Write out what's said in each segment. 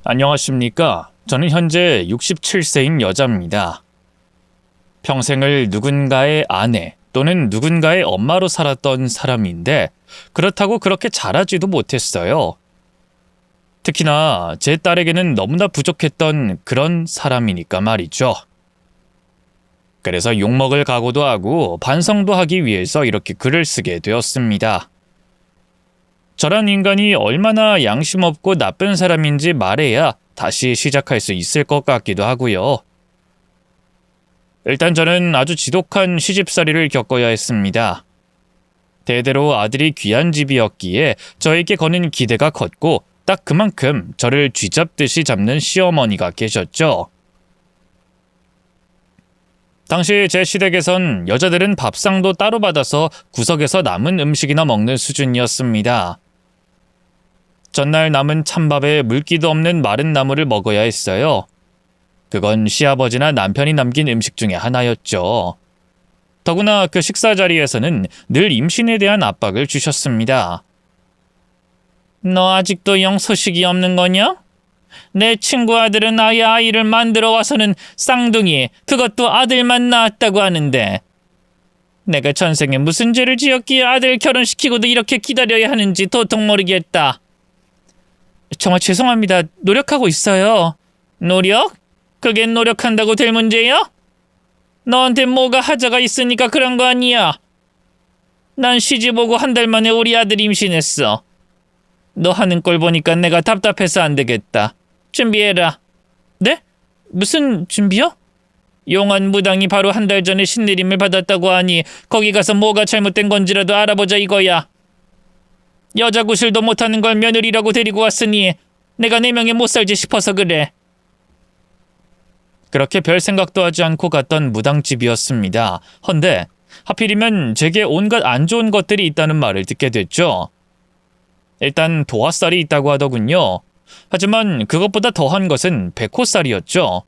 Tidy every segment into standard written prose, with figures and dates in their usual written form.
안녕하십니까. 저는 현재 67세인 여자입니다. 평생을 누군가의 아내 또는 누군가의 엄마로 살았던 사람인데 그렇다고 그렇게 잘하지도 못했어요. 특히나 제 딸에게는 너무나 부족했던 그런 사람이니까 말이죠. 그래서 욕먹을 각오도 하고 반성도 하기 위해서 이렇게 글을 쓰게 되었습니다. 저란 인간이 얼마나 양심 없고 나쁜 사람인지 말해야 다시 시작할 수 있을 것 같기도 하고요. 일단 저는 아주 지독한 시집살이를 겪어야 했습니다. 대대로 아들이 귀한 집이었기에 저에게 거는 기대가 컸고 딱 그만큼 저를 쥐잡듯이 잡는 시어머니가 계셨죠. 당시 제 시댁에선 여자들은 밥상도 따로 받아서 구석에서 남은 음식이나 먹는 수준이었습니다. 전날 남은 찬밥에 물기도 없는 마른 나물을 먹어야 했어요. 그건 시아버지나 남편이 남긴 음식 중에 하나였죠. 더구나 그 식사 자리에서는 늘 임신에 대한 압박을 주셨습니다. 너 아직도 영 소식이 없는 거냐? 내 친구 아들은 아예 아이를 만들어 와서는 쌍둥이, 그것도 아들만 낳았다고 하는데 내가 전생에 무슨 죄를 지었기에 아들 결혼시키고도 이렇게 기다려야 하는지 도통 모르겠다. 정말 죄송합니다. 노력하고 있어요. 노력? 그게 노력한다고 될 문제야? 너한테 뭐가 하자가 있으니까 그런 거 아니야. 난 시집 오고 한 달 만에 우리 아들 임신했어. 너 하는 꼴 보니까 내가 답답해서 안 되겠다. 준비해라. 네? 무슨 준비요? 용한 무당이 바로 한 달 전에 신내림을 받았다고 하니 거기 가서 뭐가 잘못된 건지라도 알아보자 이거야. 여자 구실도 못하는 걸 며느리라고 데리고 왔으니 내가 내 명에 못 살지 싶어서 그래. 그렇게 별 생각도 하지 않고 갔던 무당집이었습니다. 헌데 하필이면 제게 온갖 안 좋은 것들이 있다는 말을 듣게 됐죠. 일단 도화살이 있다고 하더군요. 하지만 그것보다 더한 것은 백호살이었죠.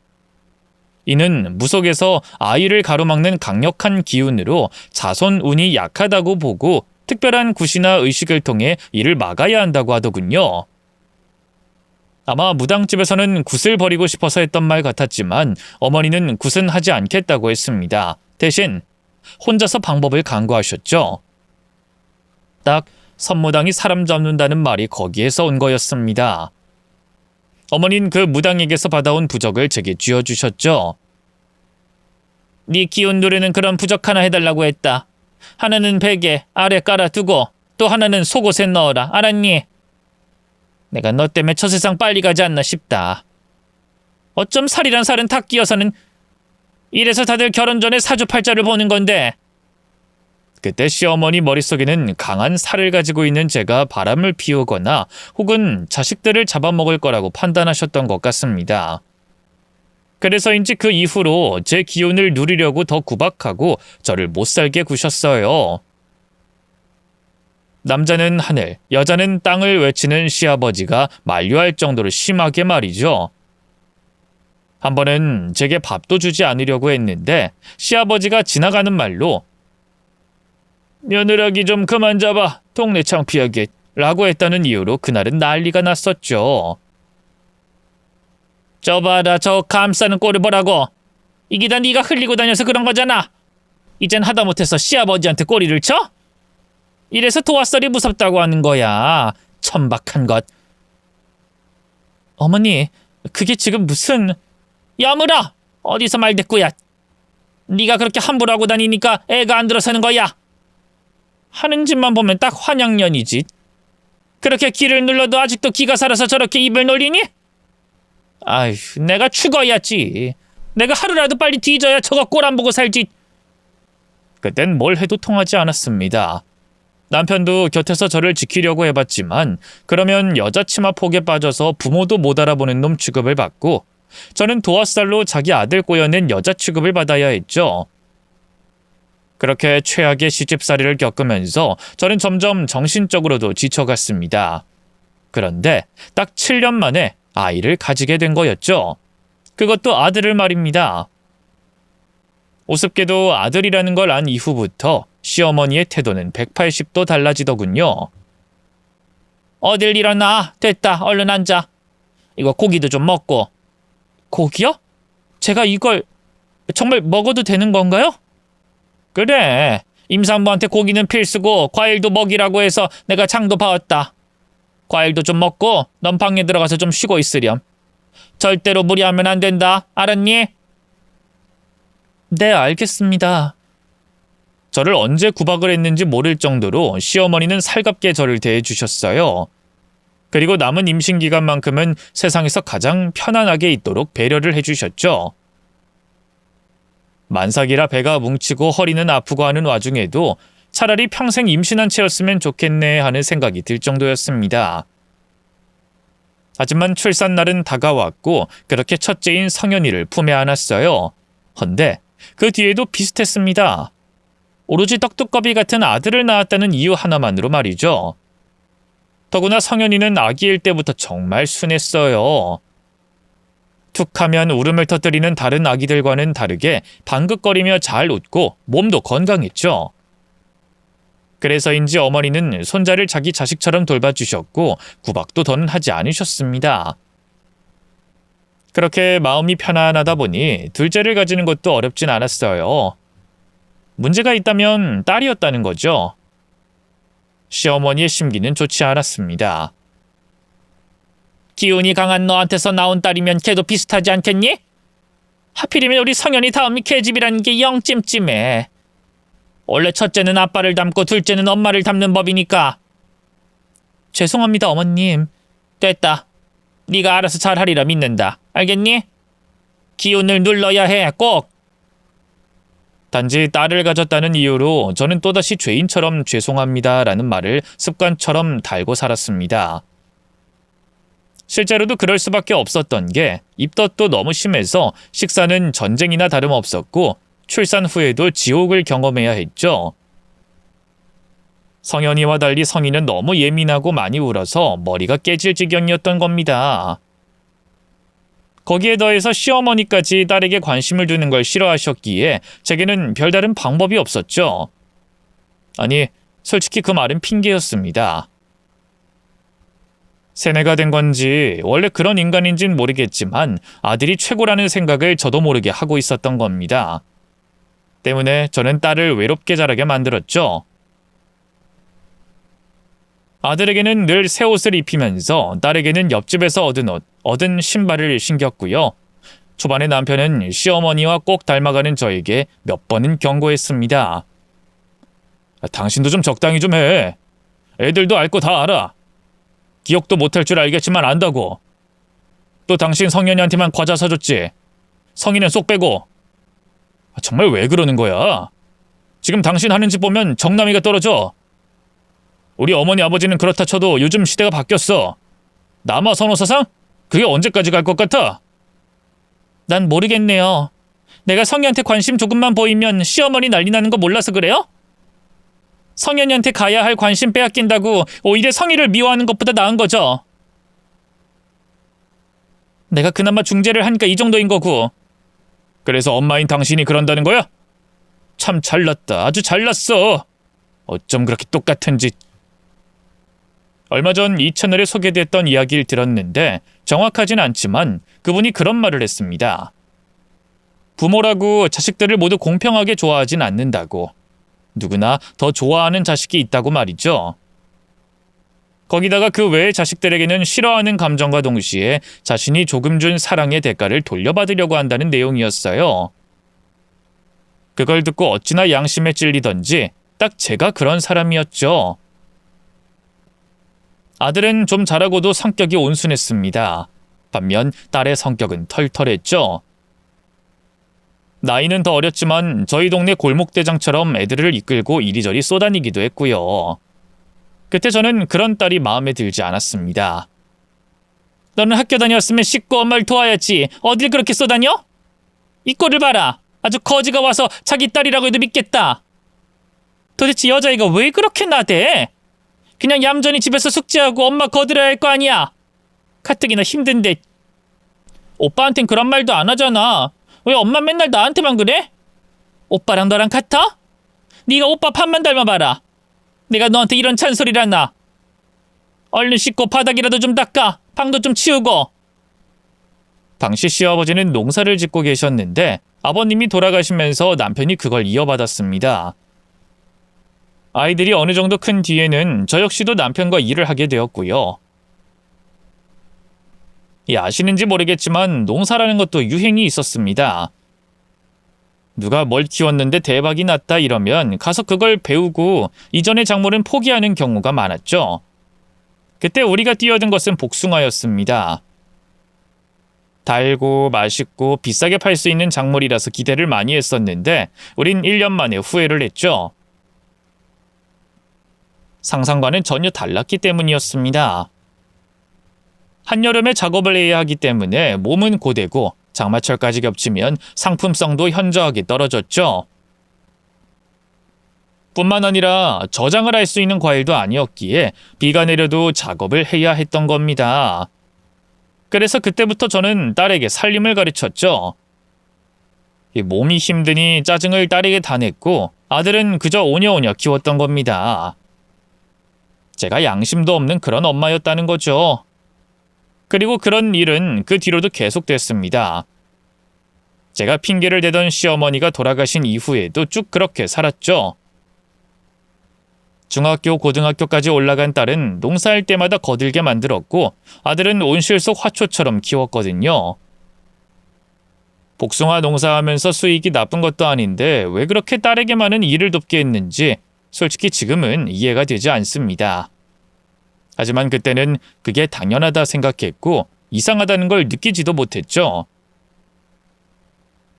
이는 무속에서 아이를 가로막는 강력한 기운으로 자손 운이 약하다고 보고 특별한 굿이나 의식을 통해 이를 막아야 한다고 하더군요. 아마 무당집에서는 굿을 버리고 싶어서 했던 말 같았지만 어머니는 굿은 하지 않겠다고 했습니다. 대신 혼자서 방법을 강구하셨죠. 딱 선무당이 사람 잡는다는 말이 거기에서 온 거였습니다. 어머니는 그 무당에게서 받아온 부적을 제게 쥐어주셨죠. 네 기운 누르는 그런 부적 하나 해달라고 했다. 하나는 베개 아래 깔아두고 또 하나는 속옷에 넣어라. 알았니? 내가 너 때문에 저 세상 빨리 가지 않나 싶다. 어쩜 살이란 살은 다 끼어서는 이래서 다들 결혼 전에 사주팔자를 보는 건데. 그때 시어머니 머릿속에는 강한 살을 가지고 있는 제가 바람을 피우거나 혹은 자식들을 잡아먹을 거라고 판단하셨던 것 같습니다. 그래서인지 그 이후로 제 기운을 누리려고 더 구박하고 저를 못살게 구셨어요. 남자는 하늘, 여자는 땅을 외치는 시아버지가 만류할 정도로 심하게 말이죠. 한 번은 제게 밥도 주지 않으려고 했는데 시아버지가 지나가는 말로 며느라기 좀 그만 잡아 동네 창피하게 라고 했다는 이유로 그날은 난리가 났었죠. 저 봐라 저 감싸는 꼴을 보라고. 이게 다 네가 흘리고 다녀서 그런 거잖아. 이젠 하다못해서 시아버지한테 꼬리를 쳐? 이래서 도화살이 무섭다고 하는 거야. 천박한 것. 어머니 그게 지금 무슨... 야물아! 어디서 말대꾸야. 네가 그렇게 함부로 하고 다니니까 애가 안 들어서는 거야. 하는 짓만 보면 딱 환양년이지. 그렇게 기를 눌러도 아직도 기가 살아서 저렇게 입을 놀리니? 아휴, 내가 죽어야지. 내가 하루라도 빨리 뒤져야 저거 꼴 안 보고 살지. 그땐 뭘 해도 통하지 않았습니다. 남편도 곁에서 저를 지키려고 해봤지만 그러면 여자 치마 폭에 빠져서 부모도 못 알아보는 놈 취급을 받고 저는 도화살로 자기 아들 꼬여낸 여자 취급을 받아야 했죠. 그렇게 최악의 시집살이를 겪으면서 저는 점점 정신적으로도 지쳐갔습니다. 그런데 딱 7년 만에 아이를 가지게 된 거였죠. 그것도 아들을 말입니다. 우습게도 아들이라는 걸 안 이후부터 시어머니의 태도는 180도 달라지더군요. 어딜 일어나. 됐다. 얼른 앉아. 이거 고기도 좀 먹고. 고기요? 제가 이걸 정말 먹어도 되는 건가요? 그래. 임산부한테 고기는 필수고 과일도 먹이라고 해서 내가 장도 봐왔다. 과일도 좀 먹고 넌 방에 들어가서 좀 쉬고 있으렴. 절대로 무리하면 안 된다. 알았니? 네, 알겠습니다. 저를 언제 구박을 했는지 모를 정도로 시어머니는 살갑게 저를 대해주셨어요. 그리고 남은 임신 기간만큼은 세상에서 가장 편안하게 있도록 배려를 해주셨죠. 만삭이라 배가 뭉치고 허리는 아프고 하는 와중에도 차라리 평생 임신한 채였으면 좋겠네 하는 생각이 들 정도였습니다. 하지만 출산날은 다가왔고 그렇게 첫째인 성현이를 품에 안았어요. 헌데 그 뒤에도 비슷했습니다. 오로지 떡두꺼비 같은 아들을 낳았다는 이유 하나만으로 말이죠. 더구나 성현이는 아기일 때부터 정말 순했어요. 툭하면 울음을 터뜨리는 다른 아기들과는 다르게 방긋거리며 잘 웃고 몸도 건강했죠. 그래서인지 어머니는 손자를 자기 자식처럼 돌봐주셨고 구박도 더는 하지 않으셨습니다. 그렇게 마음이 편안하다 보니 둘째를 가지는 것도 어렵진 않았어요. 문제가 있다면 딸이었다는 거죠. 시어머니의 심기는 좋지 않았습니다. 기운이 강한 너한테서 나온 딸이면 걔도 비슷하지 않겠니? 하필이면 우리 성현이 다음이 계집이라는 게 영 찜찜해. 원래 첫째는 아빠를 닮고 둘째는 엄마를 닮는 법이니까. 죄송합니다, 어머님. 됐다. 네가 알아서 잘하리라 믿는다. 알겠니? 기운을 눌러야 해, 꼭. 단지 딸을 가졌다는 이유로 저는 또다시 죄인처럼 죄송합니다라는 말을 습관처럼 달고 살았습니다. 실제로도 그럴 수밖에 없었던 게 입덧도 너무 심해서 식사는 전쟁이나 다름없었고 출산 후에도 지옥을 경험해야 했죠. 성현이와 달리 성희는 너무 예민하고 많이 울어서 머리가 깨질 지경이었던 겁니다. 거기에 더해서 시어머니까지 딸에게 관심을 두는 걸 싫어하셨기에 제게는 별다른 방법이 없었죠. 아니, 솔직히 그 말은 핑계였습니다. 세뇌가 된 건지 원래 그런 인간인진 모르겠지만 아들이 최고라는 생각을 저도 모르게 하고 있었던 겁니다. 때문에 저는 딸을 외롭게 자라게 만들었죠. 아들에게는 늘 새 옷을 입히면서 딸에게는 옆집에서 얻은 신발을 신겼고요. 초반에 남편은 시어머니와 꼭 닮아가는 저에게 몇 번은 경고했습니다. 당신도 좀 적당히 좀 해. 애들도 알 거 다 알아. 기억도 못할 줄 알겠지만 안다고. 또 당신 성현이한테만 과자 사줬지. 성희는 쏙 빼고. 정말 왜 그러는 거야? 지금 당신 하는 짓 보면 정남이가 떨어져. 우리 어머니 아버지는 그렇다 쳐도 요즘 시대가 바뀌었어. 남아 선호 사상? 그게 언제까지 갈 것 같아? 난 모르겠네요. 내가 성희한테 관심 조금만 보이면 시어머니 난리 나는 거 몰라서 그래요? 성현이한테 가야 할 관심 빼앗긴다고 오히려 성희를 미워하는 것보다 나은 거죠. 내가 그나마 중재를 하니까 이 정도인 거고. 그래서 엄마인 당신이 그런다는 거야? 참 잘났다. 아주 잘났어. 어쩜 그렇게 똑같은 짓. 얼마 전 이 채널에 소개됐던 이야기를 들었는데 정확하진 않지만 그분이 그런 말을 했습니다. 부모라고 자식들을 모두 공평하게 좋아하진 않는다고. 누구나 더 좋아하는 자식이 있다고 말이죠. 거기다가 그 외의 자식들에게는 싫어하는 감정과 동시에 자신이 조금 준 사랑의 대가를 돌려받으려고 한다는 내용이었어요. 그걸 듣고 어찌나 양심에 찔리던지 딱 제가 그런 사람이었죠. 아들은 좀 자라고도 성격이 온순했습니다. 반면 딸의 성격은 털털했죠. 나이는 더 어렸지만 저희 동네 골목대장처럼 애들을 이끌고 이리저리 쏘다니기도 했고요. 그때 저는 그런 딸이 마음에 들지 않았습니다. 너는 학교 다녔으면 씻고 엄마를 도와야지. 어딜 그렇게 쏘다녀? 이 꼴을 봐라. 아주 거지가 와서 자기 딸이라고 해도 믿겠다. 도대체 여자애가 왜 그렇게 나대? 그냥 얌전히 집에서 숙제하고 엄마 거들어야 할 거 아니야. 가뜩이나 힘든데. 오빠한텐 그런 말도 안 하잖아. 왜 엄마 맨날 나한테만 그래? 오빠랑 너랑 같아? 네가 오빠 판만 닮아봐라. 내가 너한테 이런 잔소리를 하나. 얼른 씻고 바닥이라도 좀 닦아. 방도 좀 치우고. 당시 시아버지는 농사를 짓고 계셨는데 아버님이 돌아가시면서 남편이 그걸 이어받았습니다. 아이들이 어느 정도 큰 뒤에는 저 역시도 남편과 일을 하게 되었고요. 아시는지 모르겠지만 농사라는 것도 유행이 있었습니다. 누가 뭘 키웠는데 대박이 났다 이러면 가서 그걸 배우고 이전의 작물은 포기하는 경우가 많았죠. 그때 우리가 뛰어든 것은 복숭아였습니다. 달고 맛있고 비싸게 팔 수 있는 작물이라서 기대를 많이 했었는데 우린 1년 만에 후회를 했죠. 상상과는 전혀 달랐기 때문이었습니다. 한여름에 작업을 해야 하기 때문에 몸은 고되고 장마철까지 겹치면 상품성도 현저하게 떨어졌죠. 뿐만 아니라 저장을 할 수 있는 과일도 아니었기에 비가 내려도 작업을 해야 했던 겁니다. 그래서 그때부터 저는 딸에게 살림을 가르쳤죠. 몸이 힘드니 짜증을 딸에게 다 냈고 아들은 그저 오냐오냐 키웠던 겁니다. 제가 양심도 없는 그런 엄마였다는 거죠. 그리고 그런 일은 그 뒤로도 계속됐습니다. 제가 핑계를 대던 시어머니가 돌아가신 이후에도 쭉 그렇게 살았죠. 중학교, 고등학교까지 올라간 딸은 농사할 때마다 거들게 만들었고 아들은 온실 속 화초처럼 키웠거든요. 복숭아 농사하면서 수익이 나쁜 것도 아닌데 왜 그렇게 딸에게만은 일을 돕게 했는지 솔직히 지금은 이해가 되지 않습니다. 하지만 그때는 그게 당연하다 생각했고 이상하다는 걸 느끼지도 못했죠.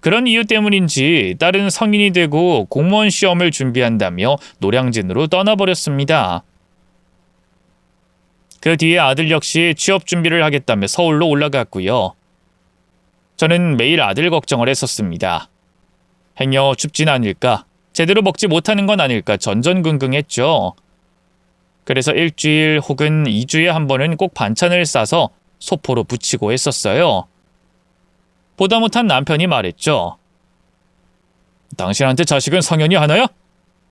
그런 이유 때문인지 딸은 성인이 되고 공무원 시험을 준비한다며 노량진으로 떠나버렸습니다. 그 뒤에 아들 역시 취업 준비를 하겠다며 서울로 올라갔고요. 저는 매일 아들 걱정을 했었습니다. 행여 춥진 않을까, 제대로 먹지 못하는 건 아닐까 전전긍긍했죠. 그래서 일주일 혹은 2주에 한 번은 꼭 반찬을 싸서 소포로 부치고 했었어요. 보다 못한 남편이 말했죠. 당신한테 자식은 성현이 하나야?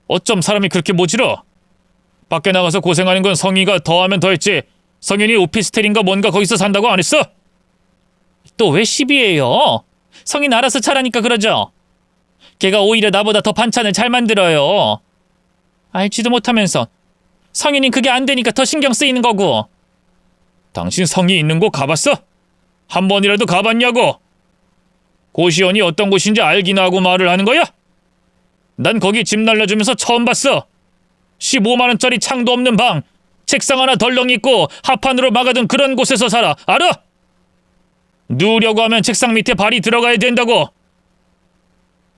어쩜 사람이 그렇게 모질어? 밖에 나가서 고생하는 건 성희가 더하면 더했지 성현이 오피스텔인가 뭔가 거기서 산다고 안 했어? 또 왜 시비해요? 성인 알아서 잘하니까 그러죠. 걔가 오히려 나보다 더 반찬을 잘 만들어요. 알지도 못하면서 성인이 그게 안 되니까 더 신경 쓰이는 거고. 당신 성이 있는 곳 가봤어? 한 번이라도 가봤냐고? 고시원이 어떤 곳인지 알기나 하고 말을 하는 거야? 난 거기 집 날려주면서 처음 봤어. 15만원짜리 창도 없는 방, 책상 하나 덜렁 있고 합판으로 막아둔 그런 곳에서 살아. 알아? 누우려고 하면 책상 밑에 발이 들어가야 된다고.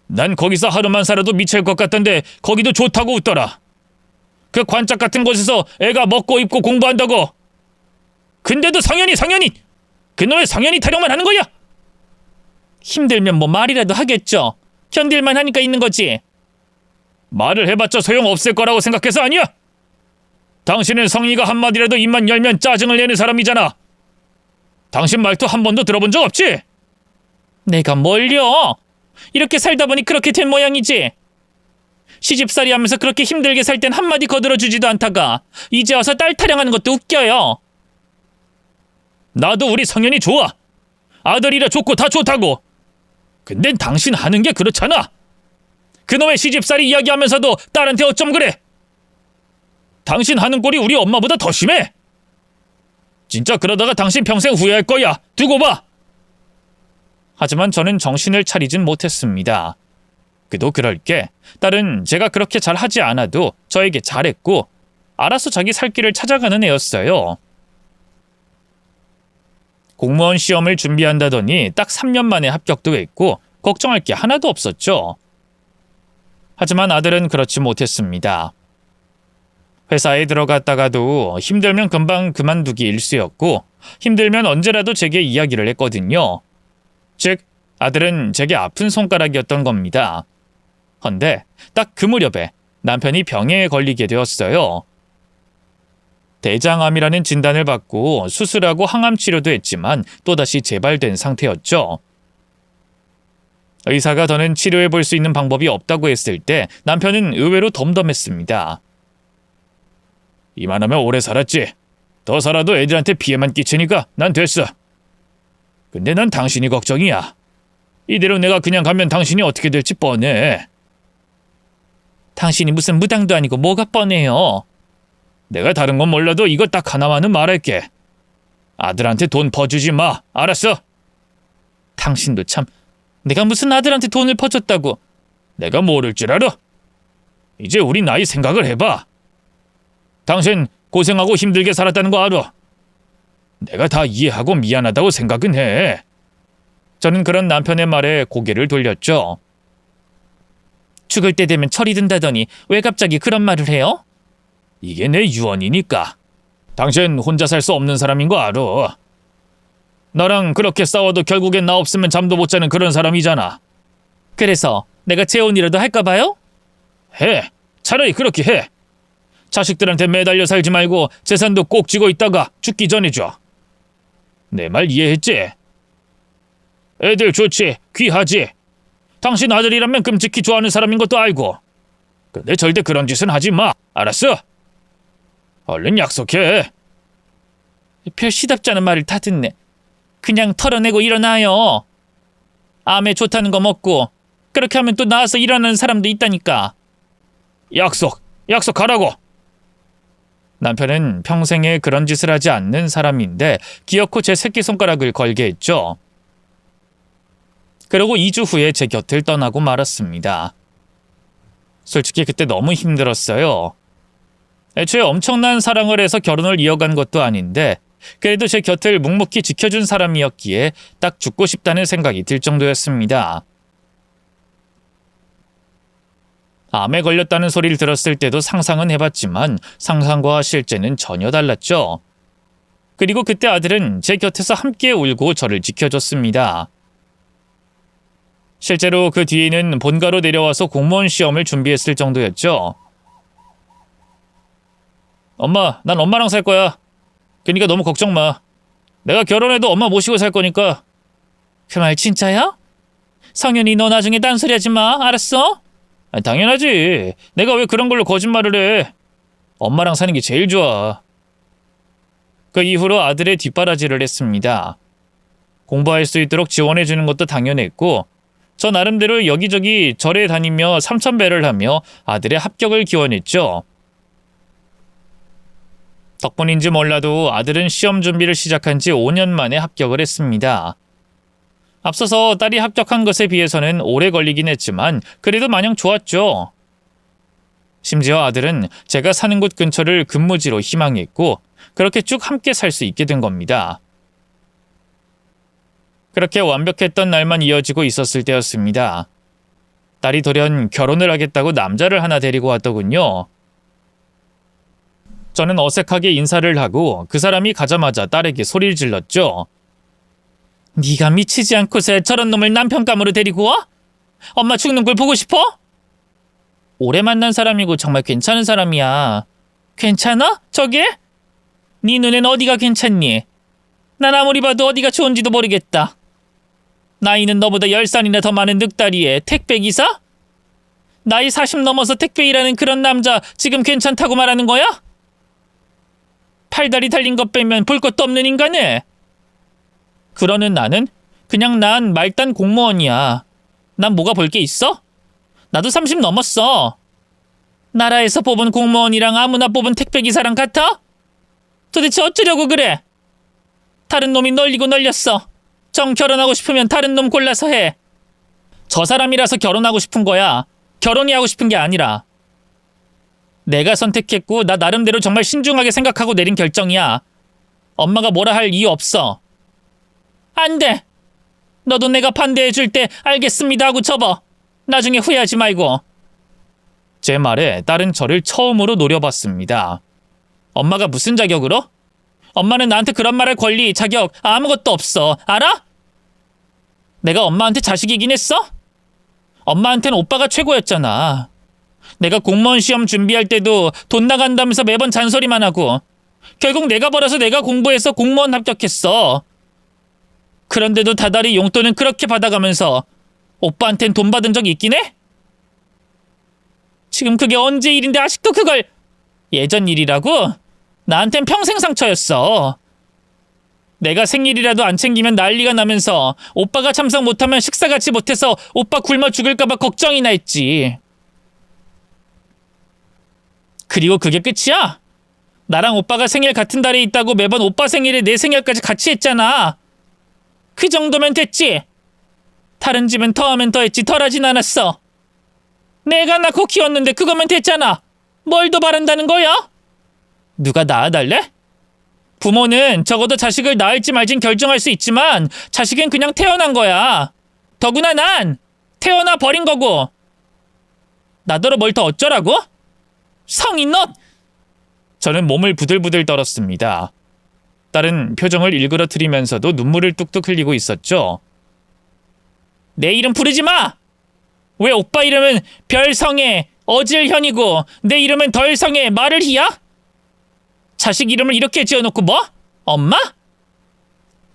난 거기서 하루만 살아도 미칠 것 같던데 거기도 좋다고 웃더라. 그 관짝 같은 곳에서 애가 먹고 입고 공부한다고. 근데도 성현이 그놈의 성현이 타령만 하는 거야? 힘들면 뭐 말이라도 하겠죠. 견딜만 하니까 있는 거지. 말을 해봤자 소용없을 거라고 생각해서 아니야? 당신은 성희가 한마디라도 입만 열면 짜증을 내는 사람이잖아. 당신 말투 한 번도 들어본 적 없지? 내가 뭘요? 이렇게 살다 보니 그렇게 된 모양이지. 시집살이 하면서 그렇게 힘들게 살 땐 한마디 거들어주지도 않다가 이제 와서 딸 타령하는 것도 웃겨요. 나도 우리 성현이 좋아. 아들이라 좋고 다 좋다고. 근데 당신 하는 게 그렇잖아. 그놈의 시집살이 이야기하면서도 딸한테 어쩜 그래? 당신 하는 꼴이 우리 엄마보다 더 심해. 진짜 그러다가 당신 평생 후회할 거야. 두고 봐. 하지만 저는 정신을 차리진 못했습니다. 그도 그럴 게 딸은 제가 그렇게 잘하지 않아도 저에게 잘했고 알아서 자기 살 길을 찾아가는 애였어요. 공무원 시험을 준비한다더니 딱 3년 만에 합격도 했고 걱정할 게 하나도 없었죠. 하지만 아들은 그렇지 못했습니다. 회사에 들어갔다가도 힘들면 금방 그만두기 일쑤였고 힘들면 언제라도 제게 이야기를 했거든요. 즉 아들은 제게 아픈 손가락이었던 겁니다. 헌데 딱 그 무렵에 남편이 병에 걸리게 되었어요. 대장암이라는 진단을 받고 수술하고 항암 치료도 했지만 또다시 재발된 상태였죠. 의사가 더는 치료해 볼 수 있는 방법이 없다고 했을 때 남편은 의외로 덤덤했습니다. 이만하면 오래 살았지. 더 살아도 애들한테 피해만 끼치니까 난 됐어. 근데 난 당신이 걱정이야. 이대로 내가 그냥 가면 당신이 어떻게 될지 뻔해. 당신이 무슨 무당도 아니고 뭐가 뻔해요. 내가 다른 건 몰라도 이거 딱 하나만은 말할게. 아들한테 돈 퍼주지 마. 알았어? 당신도 참. 내가 무슨 아들한테 돈을 퍼줬다고. 내가 모를 줄 알아? 이제 우리 나이 생각을 해봐. 당신 고생하고 힘들게 살았다는 거 알아. 내가 다 이해하고 미안하다고 생각은 해. 저는 그런 남편의 말에 고개를 돌렸죠. 죽을 때 되면 철이 든다더니 왜 갑자기 그런 말을 해요? 이게 내 유언이니까. 당신 혼자 살 수 없는 사람인 거 알아. 나랑 그렇게 싸워도 결국엔 나 없으면 잠도 못 자는 그런 사람이잖아. 그래서 내가 재혼이라도 할까 봐요? 해. 차라리 그렇게 해. 자식들한테 매달려 살지 말고 재산도 꼭 쥐고 있다가 죽기 전에 줘. 내 말 이해했지? 애들 좋지, 귀하지. 당신 아들이라면 끔찍히 좋아하는 사람인 것도 알고. 근데 절대 그런 짓은 하지 마. 알았어? 얼른 약속해. 별 시답지 않은 말을 다 듣네. 그냥 털어내고 일어나요. 암에 좋다는 거 먹고 그렇게 하면 또 나와서 일어나는 사람도 있다니까. 약속하라고. 남편은 평생에 그런 짓을 하지 않는 사람인데 기어코 제 새끼손가락을 걸게 했죠. 그리고 2주 후에 제 곁을 떠나고 말았습니다. 솔직히 그때 너무 힘들었어요. 애초에 엄청난 사랑을 해서 결혼을 이어간 것도 아닌데 그래도 제 곁을 묵묵히 지켜준 사람이었기에 딱 죽고 싶다는 생각이 들 정도였습니다. 암에 걸렸다는 소리를 들었을 때도 상상은 해봤지만 상상과 실제는 전혀 달랐죠. 그리고 그때 아들은 제 곁에서 함께 울고 저를 지켜줬습니다. 실제로 그 뒤에는 본가로 내려와서 공무원 시험을 준비했을 정도였죠. 엄마, 난 엄마랑 살 거야. 그러니까 너무 걱정 마. 내가 결혼해도 엄마 모시고 살 거니까. 그 말 진짜야? 성현이 너 나중에 딴소리 하지 마. 알았어? 당연하지. 내가 왜 그런 걸로 거짓말을 해. 엄마랑 사는 게 제일 좋아. 그 이후로 아들의 뒷바라지를 했습니다. 공부할 수 있도록 지원해주는 것도 당연했고 저 나름대로 여기저기 절에 다니며 삼천배를 하며 아들의 합격을 기원했죠. 덕분인지 몰라도 아들은 시험 준비를 시작한 지 5년 만에 합격을 했습니다. 앞서서 딸이 합격한 것에 비해서는 오래 걸리긴 했지만 그래도 마냥 좋았죠. 심지어 아들은 제가 사는 곳 근처를 근무지로 희망했고 그렇게 쭉 함께 살 수 있게 된 겁니다. 그렇게 완벽했던 날만 이어지고 있었을 때였습니다. 딸이 돌연 결혼을 하겠다고 남자를 하나 데리고 왔더군요. 저는 어색하게 인사를 하고 그 사람이 가자마자 딸에게 소리를 질렀죠. 네가 미치지 않고서 저런 놈을 남편감으로 데리고 와? 엄마 죽는 걸 보고 싶어? 오래 만난 사람이고 정말 괜찮은 사람이야. 괜찮아? 저게? 네 눈엔 어디가 괜찮니? 난 아무리 봐도 어디가 좋은지도 모르겠다. 나이는 너보다 10살이나 더 많은 늑다리에 택배기사? 나이 40 넘어서 택배 일하는 그런 남자 지금 괜찮다고 말하는 거야? 팔다리 달린 것 빼면 볼 것도 없는 인간에. 그러는 나는 그냥 난 말단 공무원이야. 난 뭐가 볼 게 있어? 나도 30 넘었어. 나라에서 뽑은 공무원이랑 아무나 뽑은 택배기사랑 같아? 도대체 어쩌려고 그래? 다른 놈이 널리고 널렸어. 정 결혼하고 싶으면 다른 놈 골라서 해. 저 사람이라서 결혼하고 싶은 거야. 결혼이 하고 싶은 게 아니라. 내가 선택했고 나 나름대로 정말 신중하게 생각하고 내린 결정이야. 엄마가 뭐라 할 이유 없어. 안 돼. 너도 내가 반대해 줄 때 알겠습니다 하고 접어. 나중에 후회하지 말고. 제 말에 딸은 저를 처음으로 노려봤습니다. 엄마가 무슨 자격으로? 엄마는 나한테 그런 말할 권리, 자격 아무것도 없어. 알아? 내가 엄마한테 자식이긴 했어? 엄마한테는 오빠가 최고였잖아. 내가 공무원 시험 준비할 때도 돈 나간다면서 매번 잔소리만 하고 결국 내가 벌어서 내가 공부해서 공무원 합격했어. 그런데도 다달이 용돈은 그렇게 받아가면서 오빠한텐 돈 받은 적 있긴 해? 지금 그게 언제 일인데 아직도 그걸. 예전 일이라고? 나한텐 평생 상처였어. 내가 생일이라도 안 챙기면 난리가 나면서 오빠가 참석 못하면 식사 같이 못해서 오빠 굶어 죽을까봐 걱정이나 했지. 그리고 그게 끝이야? 나랑 오빠가 생일 같은 달에 있다고 매번 오빠 생일에 내 생일까지 같이 했잖아. 그 정도면 됐지? 다른 집은 더하면 더했지 덜하진 않았어. 내가 낳고 키웠는데 그거면 됐잖아. 뭘 더 바란다는 거야? 누가 낳아달래? 부모는 적어도 자식을 낳을지 말진 결정할 수 있지만 자식은 그냥 태어난 거야. 더구나 난 태어나 버린 거고. 나더러 뭘 더 어쩌라고? 성인 너! 저는 몸을 부들부들 떨었습니다. 딸은 표정을 일그러뜨리면서도 눈물을 뚝뚝 흘리고 있었죠. 내 이름 부르지 마! 왜 오빠 이름은 별성애 어질현이고 내 이름은 덜성애 마를희야? 자식 이름을 이렇게 지어놓고 뭐? 엄마?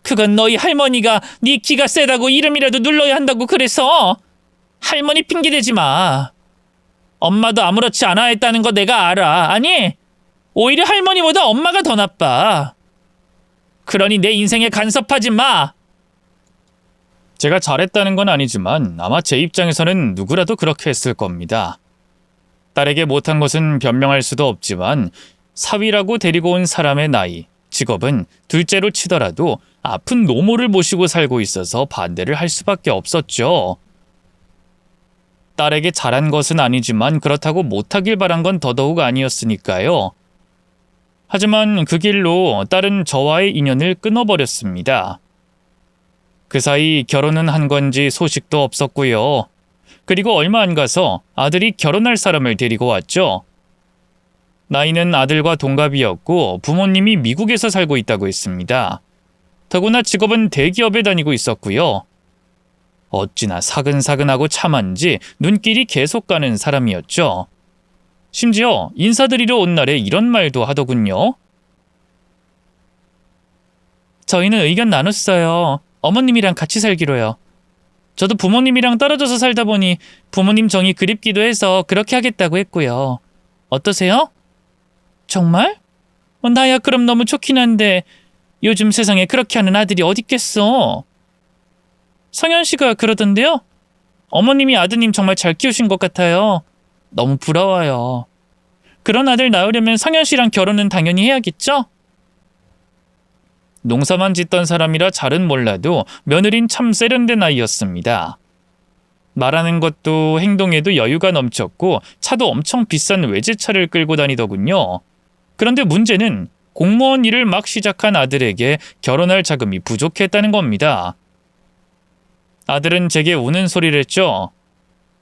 그건 너희 할머니가 네 기가 세다고 이름이라도 눌러야 한다고 그래서. 할머니 핑계대지 마. 엄마도 아무렇지 않아 했다는 거 내가 알아. 아니, 오히려 할머니보다 엄마가 더 나빠. 그러니 내 인생에 간섭하지 마. 제가 잘했다는 건 아니지만 아마 제 입장에서는 누구라도 그렇게 했을 겁니다. 딸에게 못한 것은 변명할 수도 없지만 사위라고 데리고 온 사람의 나이, 직업은 둘째로 치더라도 아픈 노모를 모시고 살고 있어서 반대를 할 수밖에 없었죠. 딸에게 잘한 것은 아니지만 그렇다고 못하길 바란 건 더더욱 아니었으니까요. 하지만 그 길로 딸은 저와의 인연을 끊어버렸습니다. 그 사이 결혼은 한 건지 소식도 없었고요. 그리고 얼마 안 가서 아들이 결혼할 사람을 데리고 왔죠. 나이는 아들과 동갑이었고 부모님이 미국에서 살고 있다고 했습니다. 더구나 직업은 대기업에 다니고 있었고요. 어찌나 사근사근하고 참한지 눈길이 계속 가는 사람이었죠. 심지어 인사드리러 온 날에 이런 말도 하더군요. 저희는 의견 나눴어요. 어머님이랑 같이 살기로요. 저도 부모님이랑 떨어져서 살다 보니 부모님 정이 그립기도 해서 그렇게 하겠다고 했고요. 어떠세요? 정말? 나야 그럼 너무 좋긴 한데 요즘 세상에 그렇게 하는 아들이 어딨겠어. 성현 씨가 그러던데요. 어머님이 아드님 정말 잘 키우신 것 같아요. 너무 부러워요. 그런 아들 낳으려면 성현 씨랑 결혼은 당연히 해야겠죠? 농사만 짓던 사람이라 잘은 몰라도 며느린 참 세련된 아이였습니다. 말하는 것도 행동에도 여유가 넘쳤고 차도 엄청 비싼 외제차를 끌고 다니더군요. 그런데 문제는 공무원 일을 막 시작한 아들에게 결혼할 자금이 부족했다는 겁니다. 아들은 제게 우는 소리를 했죠.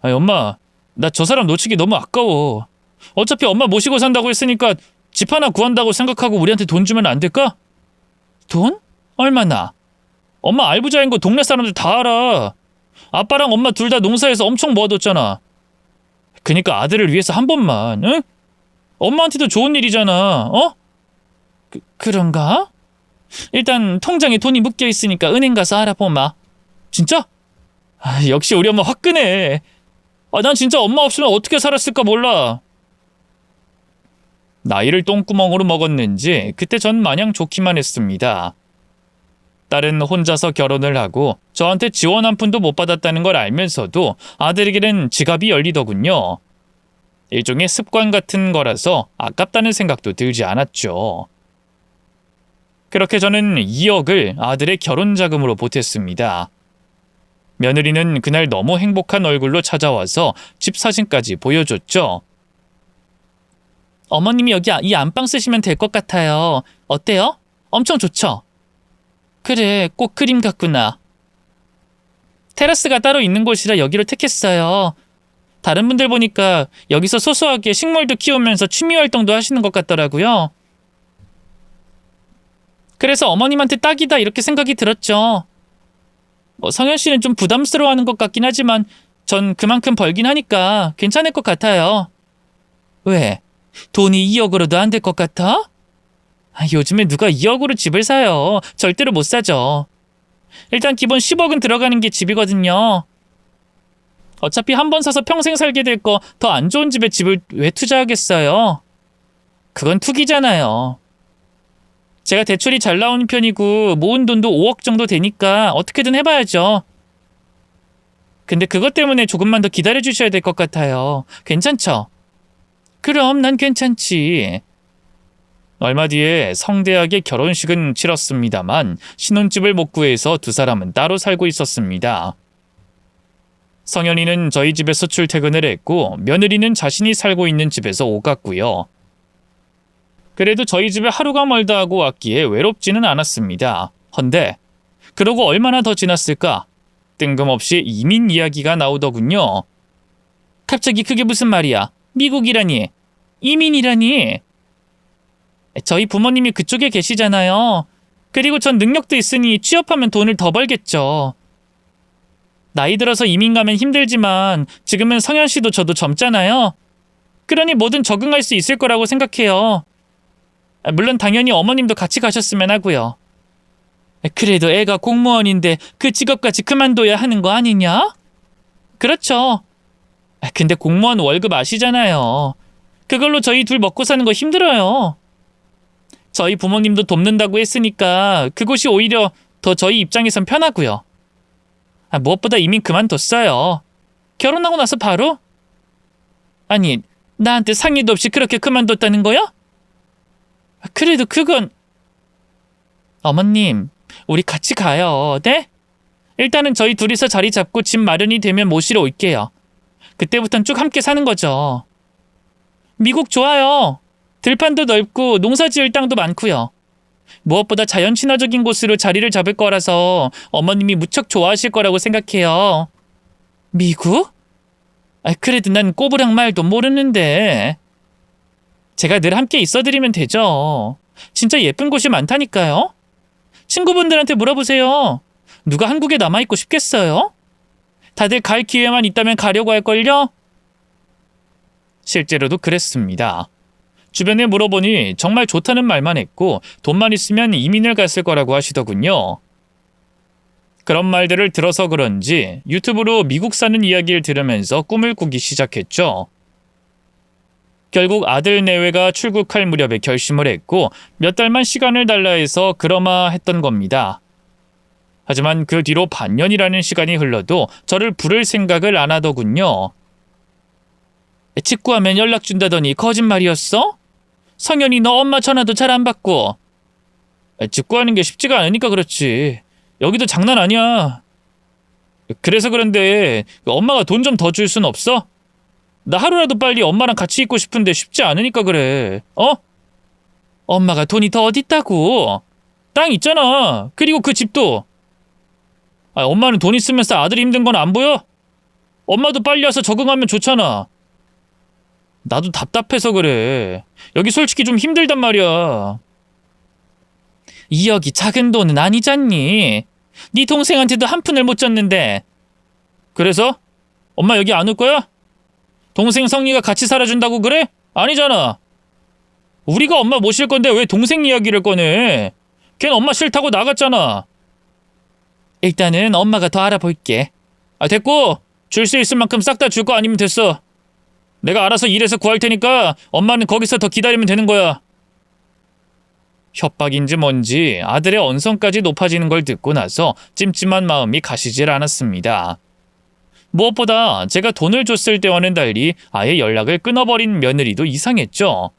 엄마, 나 저 사람 놓치기 너무 아까워. 어차피 엄마 모시고 산다고 했으니까 집 하나 구한다고 생각하고 우리한테 돈 주면 안 될까? 돈? 얼마나? 엄마 알부자인 거 동네 사람들 다 알아. 아빠랑 엄마 둘 다 농사해서 엄청 모아뒀잖아. 그니까 아들을 위해서 한 번만, 응? 엄마한테도 좋은 일이잖아, 어? 그런가? 일단 통장에 돈이 묶여 있으니까 은행 가서 알아보마. 진짜? 역시 우리 엄마 화끈해. 난 진짜 엄마 없으면 어떻게 살았을까 몰라. 나이를 똥구멍으로 먹었는지 그때 전 마냥 좋기만 했습니다. 딸은 혼자서 결혼을 하고 저한테 지원 한 푼도 못 받았다는 걸 알면서도 아들에게는 지갑이 열리더군요. 일종의 습관 같은 거라서 아깝다는 생각도 들지 않았죠. 그렇게 저는 2억을 아들의 결혼 자금으로 보탰습니다. 며느리는 그날 너무 행복한 얼굴로 찾아와서 집 사진까지 보여줬죠. 어머님이 여기 이 안방 쓰시면 될 것 같아요. 어때요? 엄청 좋죠? 그래, 꼭 그림 같구나. 테라스가 따로 있는 곳이라 여기를 택했어요. 다른 분들 보니까 여기서 소소하게 식물도 키우면서 취미 활동도 하시는 것 같더라고요. 그래서 어머님한테 딱이다 이렇게 생각이 들었죠. 성현 씨는 좀 부담스러워하는 것 같긴 하지만 전 그만큼 벌긴 하니까 괜찮을 것 같아요. 왜? 돈이 2억으로도 안 될 것 같아? 요즘에 누가 2억으로 집을 사요. 절대로 못 사죠. 일단 기본 10억은 들어가는 게 집이거든요. 어차피 한 번 사서 평생 살게 될 거 더 안 좋은 집에 집을 왜 투자하겠어요? 그건 투기잖아요. 제가 대출이 잘 나오는 편이고 모은 돈도 5억 정도 되니까 어떻게든 해봐야죠. 근데 그것 때문에 조금만 더 기다려주셔야 될 것 같아요. 괜찮죠? 그럼 난 괜찮지. 얼마 뒤에 성대하게 결혼식은 치렀습니다만 신혼집을 못 구해서 두 사람은 따로 살고 있었습니다. 성현이는 저희 집에서 출퇴근을 했고 며느리는 자신이 살고 있는 집에서 오갔고요. 그래도 저희 집에 하루가 멀다 하고 왔기에 외롭지는 않았습니다. 헌데 그러고 얼마나 더 지났을까? 뜬금없이 이민 이야기가 나오더군요. 갑자기 그게 무슨 말이야? 미국이라니? 이민이라니? 저희 부모님이 그쪽에 계시잖아요. 그리고 전 능력도 있으니 취업하면 돈을 더 벌겠죠. 나이 들어서 이민 가면 힘들지만 지금은 성현 씨도 저도 젊잖아요. 그러니 뭐든 적응할 수 있을 거라고 생각해요. 물론 당연히 어머님도 같이 가셨으면 하고요. 그래도 애가 공무원인데 그 직업까지 그만둬야 하는 거 아니냐? 그렇죠. 근데 공무원 월급 아시잖아요. 그걸로 저희 둘 먹고 사는 거 힘들어요. 저희 부모님도 돕는다고 했으니까 그곳이 오히려 더 저희 입장에선 편하고요. 무엇보다 이민 그만뒀어요. 결혼하고 나서 바로? 아니, 나한테 상의도 없이 그렇게 그만뒀다는 거야? 그래도 그건... 어머님, 우리 같이 가요. 네? 일단은 저희 둘이서 자리 잡고 집 마련이 되면 모시러 올게요. 그때부턴 쭉 함께 사는 거죠. 미국 좋아요. 들판도 넓고 농사 지을 땅도 많고요. 무엇보다 자연 친화적인 곳으로 자리를 잡을 거라서 어머님이 무척 좋아하실 거라고 생각해요. 미국? 그래도 난 꼬부랑 말도 모르는데. 제가 늘 함께 있어드리면 되죠. 진짜 예쁜 곳이 많다니까요. 친구분들한테 물어보세요. 누가 한국에 남아있고 싶겠어요? 다들 갈 기회만 있다면 가려고 할걸요? 실제로도 그랬습니다. 주변에 물어보니 정말 좋다는 말만 했고 돈만 있으면 이민을 갔을 거라고 하시더군요. 그런 말들을 들어서 그런지 유튜브로 미국 사는 이야기를 들으면서 꿈을 꾸기 시작했죠. 결국 아들 내외가 출국할 무렵에 결심을 했고 몇 달만 시간을 달라 해서 그러마 했던 겁니다. 하지만 그 뒤로 반년이라는 시간이 흘러도 저를 부를 생각을 안 하더군요. 직구하면 연락 준다더니 거짓말이었어? 성현이 너 엄마 전화도 잘 안 받고. 직구하는 게 쉽지가 않으니까 그렇지. 여기도 장난 아니야. 그래서 그런데 엄마가 돈 좀 더 줄 순 없어? 나 하루라도 빨리 엄마랑 같이 있고 싶은데 쉽지 않으니까 그래. 어? 엄마가 돈이 더 어딨다고? 땅 있잖아. 그리고 그 집도. 엄마는 돈 있으면서 아들이 힘든 건 안 보여? 엄마도 빨리 와서 적응하면 좋잖아. 나도 답답해서 그래. 여기 솔직히 좀 힘들단 말이야. 2억이 작은 돈은 아니잖니. 네 동생한테도 한 푼을 못 줬는데. 그래서? 엄마 여기 안 올 거야? 동생 성리가 같이 살아준다고 그래? 아니잖아. 우리가 엄마 모실 건데 왜 동생 이야기를 꺼내? 걘 엄마 싫다고 나갔잖아. 일단은 엄마가 더 알아볼게. 됐고. 줄 수 있을 만큼 싹 다 줄 거 아니면 됐어. 내가 알아서 일해서 구할 테니까 엄마는 거기서 더 기다리면 되는 거야. 협박인지 뭔지 아들의 언성까지 높아지는 걸 듣고 나서 찜찜한 마음이 가시질 않았습니다. 무엇보다 제가 돈을 줬을 때와는 달리 아예 연락을 끊어버린 며느리도 이상했죠.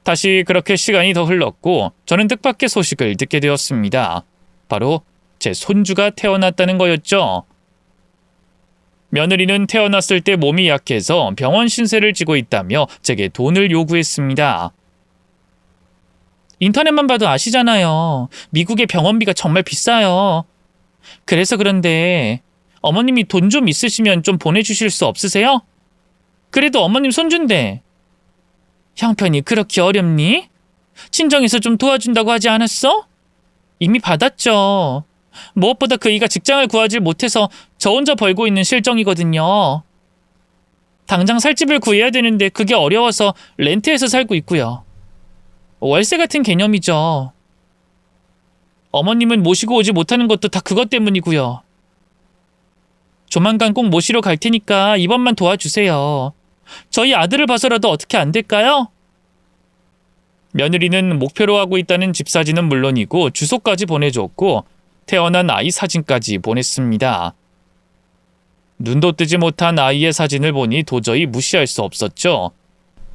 다시 그렇게 시간이 더 흘렀고 저는 뜻밖의 소식을 듣게 되었습니다. 바로 제 손주가 태어났다는 거였죠. 며느리는 태어났을 때 몸이 약해서 병원 신세를 지고 있다며 제게 돈을 요구했습니다. 인터넷만 봐도 아시잖아요. 미국의 병원비가 정말 비싸요. 그래서 그런데 어머님이 돈 좀 있으시면 좀 보내주실 수 없으세요? 그래도 어머님 손주인데. 형편이 그렇게 어렵니? 친정에서 좀 도와준다고 하지 않았어? 이미 받았죠. 무엇보다 그이가 직장을 구하지 못해서 저 혼자 벌고 있는 실정이거든요. 당장 살 집을 구해야 되는데 그게 어려워서 렌트해서 살고 있고요. 월세 같은 개념이죠. 어머님은 모시고 오지 못하는 것도 다 그것 때문이고요. 조만간 꼭 모시러 갈 테니까 이번만 도와주세요. 저희 아들을 봐서라도 어떻게 안 될까요? 며느리는 목표로 하고 있다는 집 사진은 물론이고 주소까지 보내줬고 태어난 아이 사진까지 보냈습니다. 눈도 뜨지 못한 아이의 사진을 보니 도저히 무시할 수 없었죠.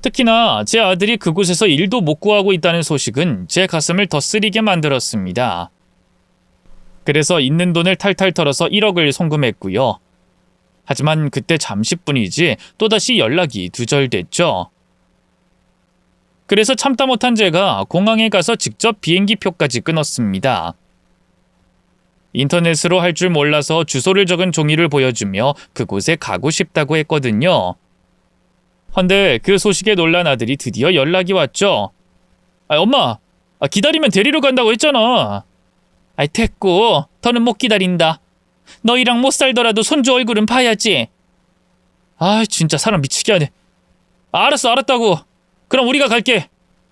특히나 제 아들이 그곳에서 일도 못 구하고 있다는 소식은 제 가슴을 더 쓰리게 만들었습니다. 그래서 있는 돈을 탈탈 털어서 1억을 송금했고요. 하지만 그때 잠시뿐이지 또다시 연락이 두절됐죠. 그래서 참다 못한 제가 공항에 가서 직접 비행기표까지 끊었습니다. 인터넷으로 할 줄 몰라서 주소를 적은 종이를 보여주며 그곳에 가고 싶다고 했거든요. 헌데 그 소식에 놀란 아들이 드디어 연락이 왔죠. 엄마, 기다리면 데리러 간다고 했잖아. 됐고, 더는 못 기다린다. 너희랑 못 살더라도 손주 얼굴은 봐야지. 진짜 사람 미치게 하네. 알았어, 알았다고. 그럼 우리가 갈게.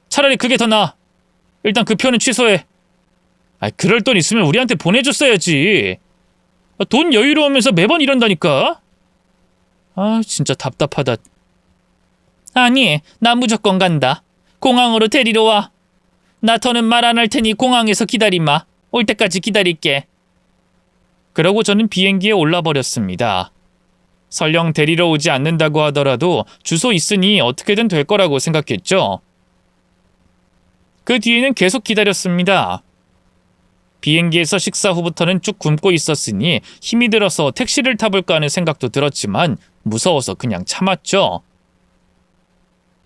차라리 그게 더 나아. 일단 그 표는 취소해. 그럴 돈 있으면 우리한테 보내줬어야지. 돈 여유로우면서 매번 이런다니까. 진짜 답답하다. 아니, 나 무조건 간다. 공항으로 데리러 와. 나 더는 말 안 할 테니 공항에서 기다리마. 올 때까지 기다릴게. 그러고 저는 비행기에 올라버렸습니다. 설령 데리러 오지 않는다고 하더라도 주소 있으니 어떻게든 될 거라고 생각했죠. 그 뒤에는 계속 기다렸습니다. 비행기에서 식사 후부터는 쭉 굶고 있었으니 힘이 들어서 택시를 타볼까 하는 생각도 들었지만 무서워서 그냥 참았죠.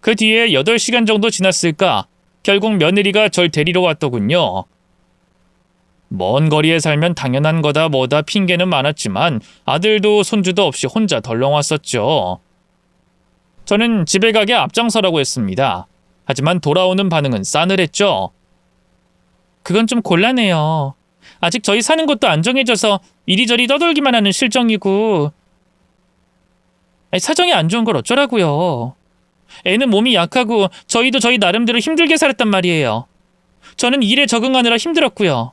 그 뒤에 8시간 정도 지났을까 결국 며느리가 절 데리러 왔더군요. 먼 거리에 살면 당연한 거다 뭐다 핑계는 많았지만 아들도 손주도 없이 혼자 덜렁 왔었죠. 저는 집에 가게 앞장서라고 했습니다. 하지만 돌아오는 반응은 싸늘했죠. 그건 좀 곤란해요. 아직 저희 사는 곳도 안 정해져서 이리저리 떠돌기만 하는 실정이고. 사정이 안 좋은 걸 어쩌라고요. 애는 몸이 약하고 저희도 저희 나름대로 힘들게 살았단 말이에요. 저는 일에 적응하느라 힘들었고요.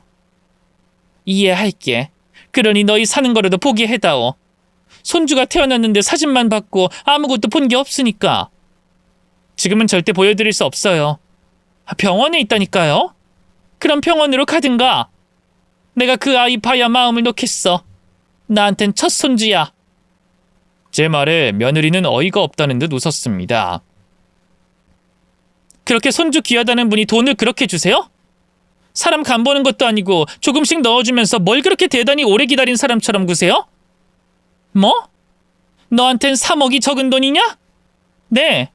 이해할게. 그러니 너희 사는 거라도 포기해다오. 손주가 태어났는데 사진만 받고 아무것도 본 게 없으니까. 지금은 절대 보여드릴 수 없어요. 병원에 있다니까요. 그럼 병원으로 가든가. 내가 그 아이 봐야 마음을 놓겠어. 나한텐 첫 손주야. 제 말에 며느리는 어이가 없다는 듯 웃었습니다. 그렇게 손주 귀하다는 분이 돈을 그렇게 주세요? 사람 간 보는 것도 아니고 조금씩 넣어주면서 뭘 그렇게 대단히 오래 기다린 사람처럼 구세요? 뭐? 너한텐 3억이 적은 돈이냐? 네.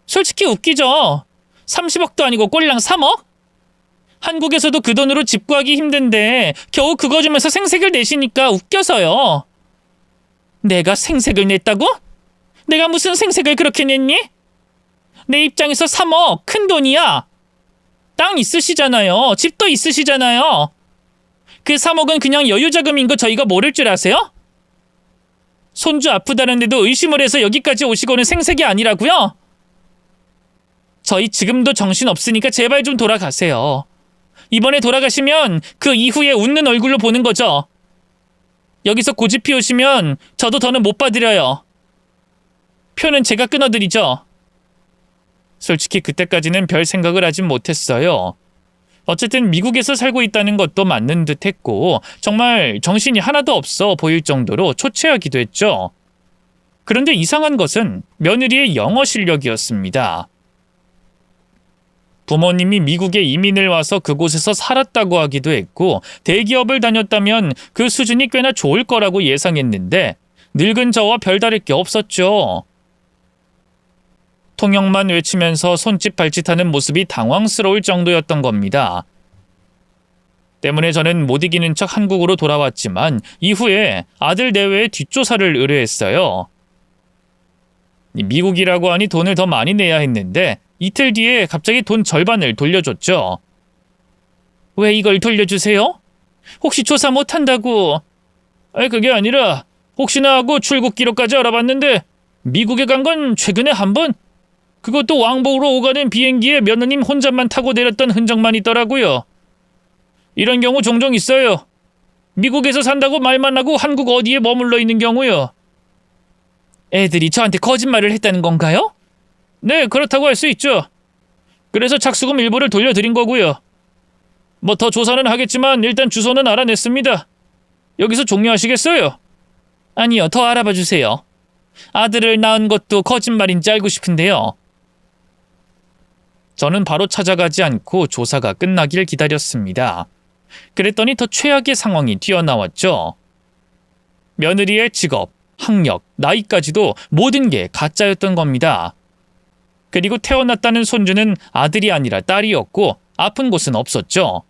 솔직히 웃기죠. 30억도 아니고 꼴랑 3억? 한국에서도 그 돈으로 집 구하기 힘든데 겨우 그거 주면서 생색을 내시니까 웃겨서요. 내가 생색을 냈다고? 내가 무슨 생색을 그렇게 냈니? 내 입장에서 3억 큰 돈이야. 땅 있으시잖아요. 집도 있으시잖아요. 그 3억은 그냥 여유자금인 거 저희가 모를 줄 아세요? 손주 아프다는데도 의심을 해서 여기까지 오시고는 생색이 아니라고요? 저희 지금도 정신 없으니까 제발 좀 돌아가세요. 이번에 돌아가시면 그 이후에 웃는 얼굴로 보는 거죠. 여기서 고집 피우시면 저도 더는 못 봐드려요. 표는 제가 끊어드리죠. 솔직히 그때까지는 별 생각을 하진 못했어요. 어쨌든 미국에서 살고 있다는 것도 맞는 듯 했고 정말 정신이 하나도 없어 보일 정도로 초췌하기도 했죠. 그런데 이상한 것은 며느리의 영어 실력이었습니다. 부모님이 미국에 이민을 와서 그곳에서 살았다고 하기도 했고 대기업을 다녔다면 그 수준이 꽤나 좋을 거라고 예상했는데 늙은 저와 별다를 게 없었죠. 통역만 외치면서 손짓 발짓하는 모습이 당황스러울 정도였던 겁니다. 때문에 저는 못 이기는 척 한국으로 돌아왔지만 이후에 아들 내외의 뒷조사를 의뢰했어요. 미국이라고 하니 돈을 더 많이 내야 했는데 이틀 뒤에 갑자기 돈 절반을 돌려줬죠. 왜 이걸 돌려주세요? 혹시 조사 못한다고? 그게 아니라 혹시나 하고 출국 기록까지 알아봤는데 미국에 간 건 최근에 한 번? 그것도 왕복으로 오가는 비행기에 며느님 혼자만 타고 내렸던 흔적만 있더라고요. 이런 경우 종종 있어요. 미국에서 산다고 말만 하고 한국 어디에 머물러 있는 경우요. 애들이 저한테 거짓말을 했다는 건가요? 네, 그렇다고 할 수 있죠. 그래서 착수금 일부를 돌려드린 거고요. 뭐 더 조사는 하겠지만 일단 주소는 알아냈습니다. 여기서 종료하시겠어요? 아니요, 더 알아봐 주세요. 아들을 낳은 것도 거짓말인지 알고 싶은데요. 저는 바로 찾아가지 않고 조사가 끝나길 기다렸습니다. 그랬더니 더 최악의 상황이 튀어나왔죠. 며느리의 직업, 학력, 나이까지도 모든 게 가짜였던 겁니다. 그리고 태어났다는 손주는 아들이 아니라 딸이었고 아픈 곳은 없었죠.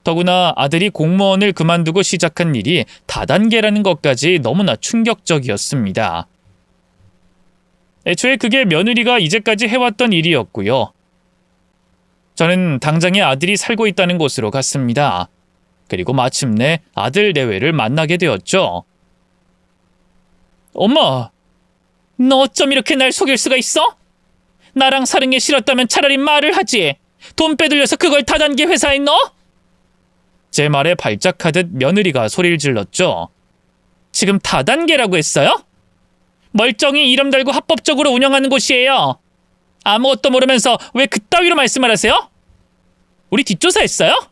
더구나 아들이 공무원을 그만두고 시작한 일이 다단계라는 것까지 너무나 충격적이었습니다. 애초에 그게 며느리가 이제까지 해왔던 일이었고요. 저는 당장에 아들이 살고 있다는 곳으로 갔습니다. 그리고 마침내 아들 내외를 만나게 되었죠. 엄마, 너 어쩜 이렇게 날 속일 수가 있어? 나랑 사는 게 싫었다면 차라리 말을 하지. 돈 빼돌려서 그걸 다단계 회사에 넣어? 제 말에 발작하듯 며느리가 소리를 질렀죠. 지금 다단계라고 했어요? 멀쩡히 이름 달고 합법적으로 운영하는 곳이에요. 아무것도 모르면서 왜 그따위로 말씀을 하세요? 우리 뒷조사했어요?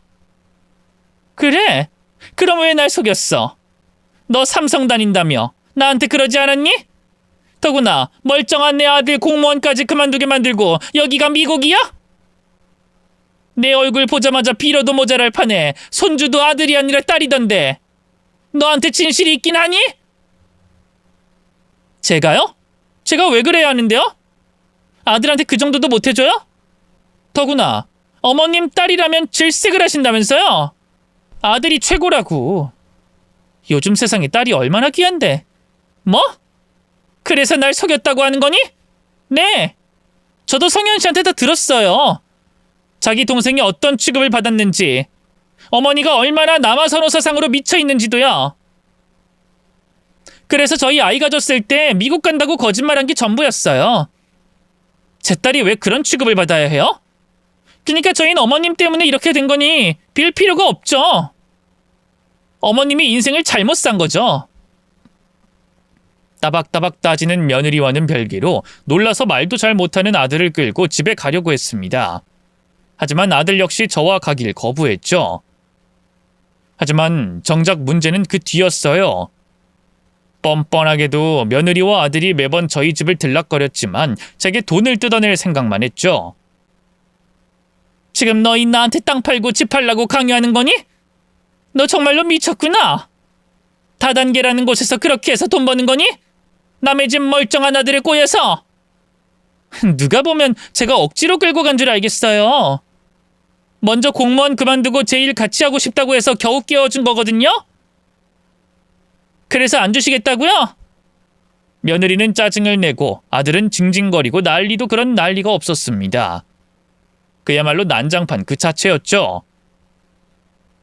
그래? 그럼 왜 날 속였어? 너 삼성 다닌다며 나한테 그러지 않았니? 더구나 멀쩡한 내 아들 공무원까지 그만두게 만들고 여기가 미국이야? 내 얼굴 보자마자 빌어도 모자랄 판에 손주도 아들이 아니라 딸이던데 너한테 진실이 있긴 하니? 제가요? 제가 왜 그래야 하는데요? 아들한테 그 정도도 못해줘요? 더구나 어머님 딸이라면 질색을 하신다면서요? 아들이 최고라고. 요즘 세상에 딸이 얼마나 귀한데. 뭐? 그래서 날 속였다고 하는 거니? 네. 저도 성현 씨한테 다 들었어요. 자기 동생이 어떤 취급을 받았는지, 어머니가 얼마나 남아선호사상으로 미쳐있는지도요. 그래서 저희 아이 가졌을 때 미국 간다고 거짓말한 게 전부였어요. 제 딸이 왜 그런 취급을 받아야 해요? 그러니까 저희는 어머님 때문에 이렇게 된 거니 빌 필요가 없죠. 어머님이 인생을 잘못 산 거죠. 따박따박 따지는 며느리와는 별개로 놀라서 말도 잘 못하는 아들을 끌고 집에 가려고 했습니다. 하지만 아들 역시 저와 가길 거부했죠. 하지만 정작 문제는 그 뒤였어요. 뻔뻔하게도 며느리와 아들이 매번 저희 집을 들락거렸지만 제게 돈을 뜯어낼 생각만 했죠. 지금 너희 나한테 땅 팔고 집 팔라고 강요하는 거니? 너 정말로 미쳤구나. 다단계라는 곳에서 그렇게 해서 돈 버는 거니? 남의 집 멀쩡한 아들에 꼬여서. 누가 보면 제가 억지로 끌고 간 줄 알겠어요. 먼저 공무원 그만두고 제 일 같이 하고 싶다고 해서 겨우 끼워준 거거든요? 그래서 안 주시겠다고요? 며느리는 짜증을 내고 아들은 징징거리고 난리도 그런 난리가 없었습니다. 그야말로 난장판 그 자체였죠.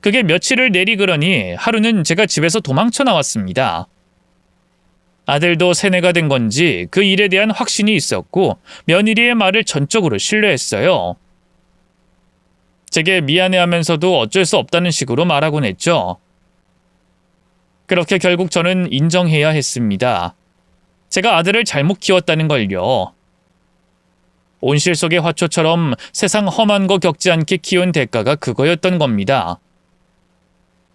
그게 며칠을 내리그러니 하루는 제가 집에서 도망쳐 나왔습니다. 아들도 세뇌가 된 건지 그 일에 대한 확신이 있었고 며느리의 말을 전적으로 신뢰했어요. 제게 미안해하면서도 어쩔 수 없다는 식으로 말하곤 했죠. 그렇게 결국 저는 인정해야 했습니다. 제가 아들을 잘못 키웠다는 걸요. 온실 속의 화초처럼 세상 험한 거 겪지 않게 키운 대가가 그거였던 겁니다.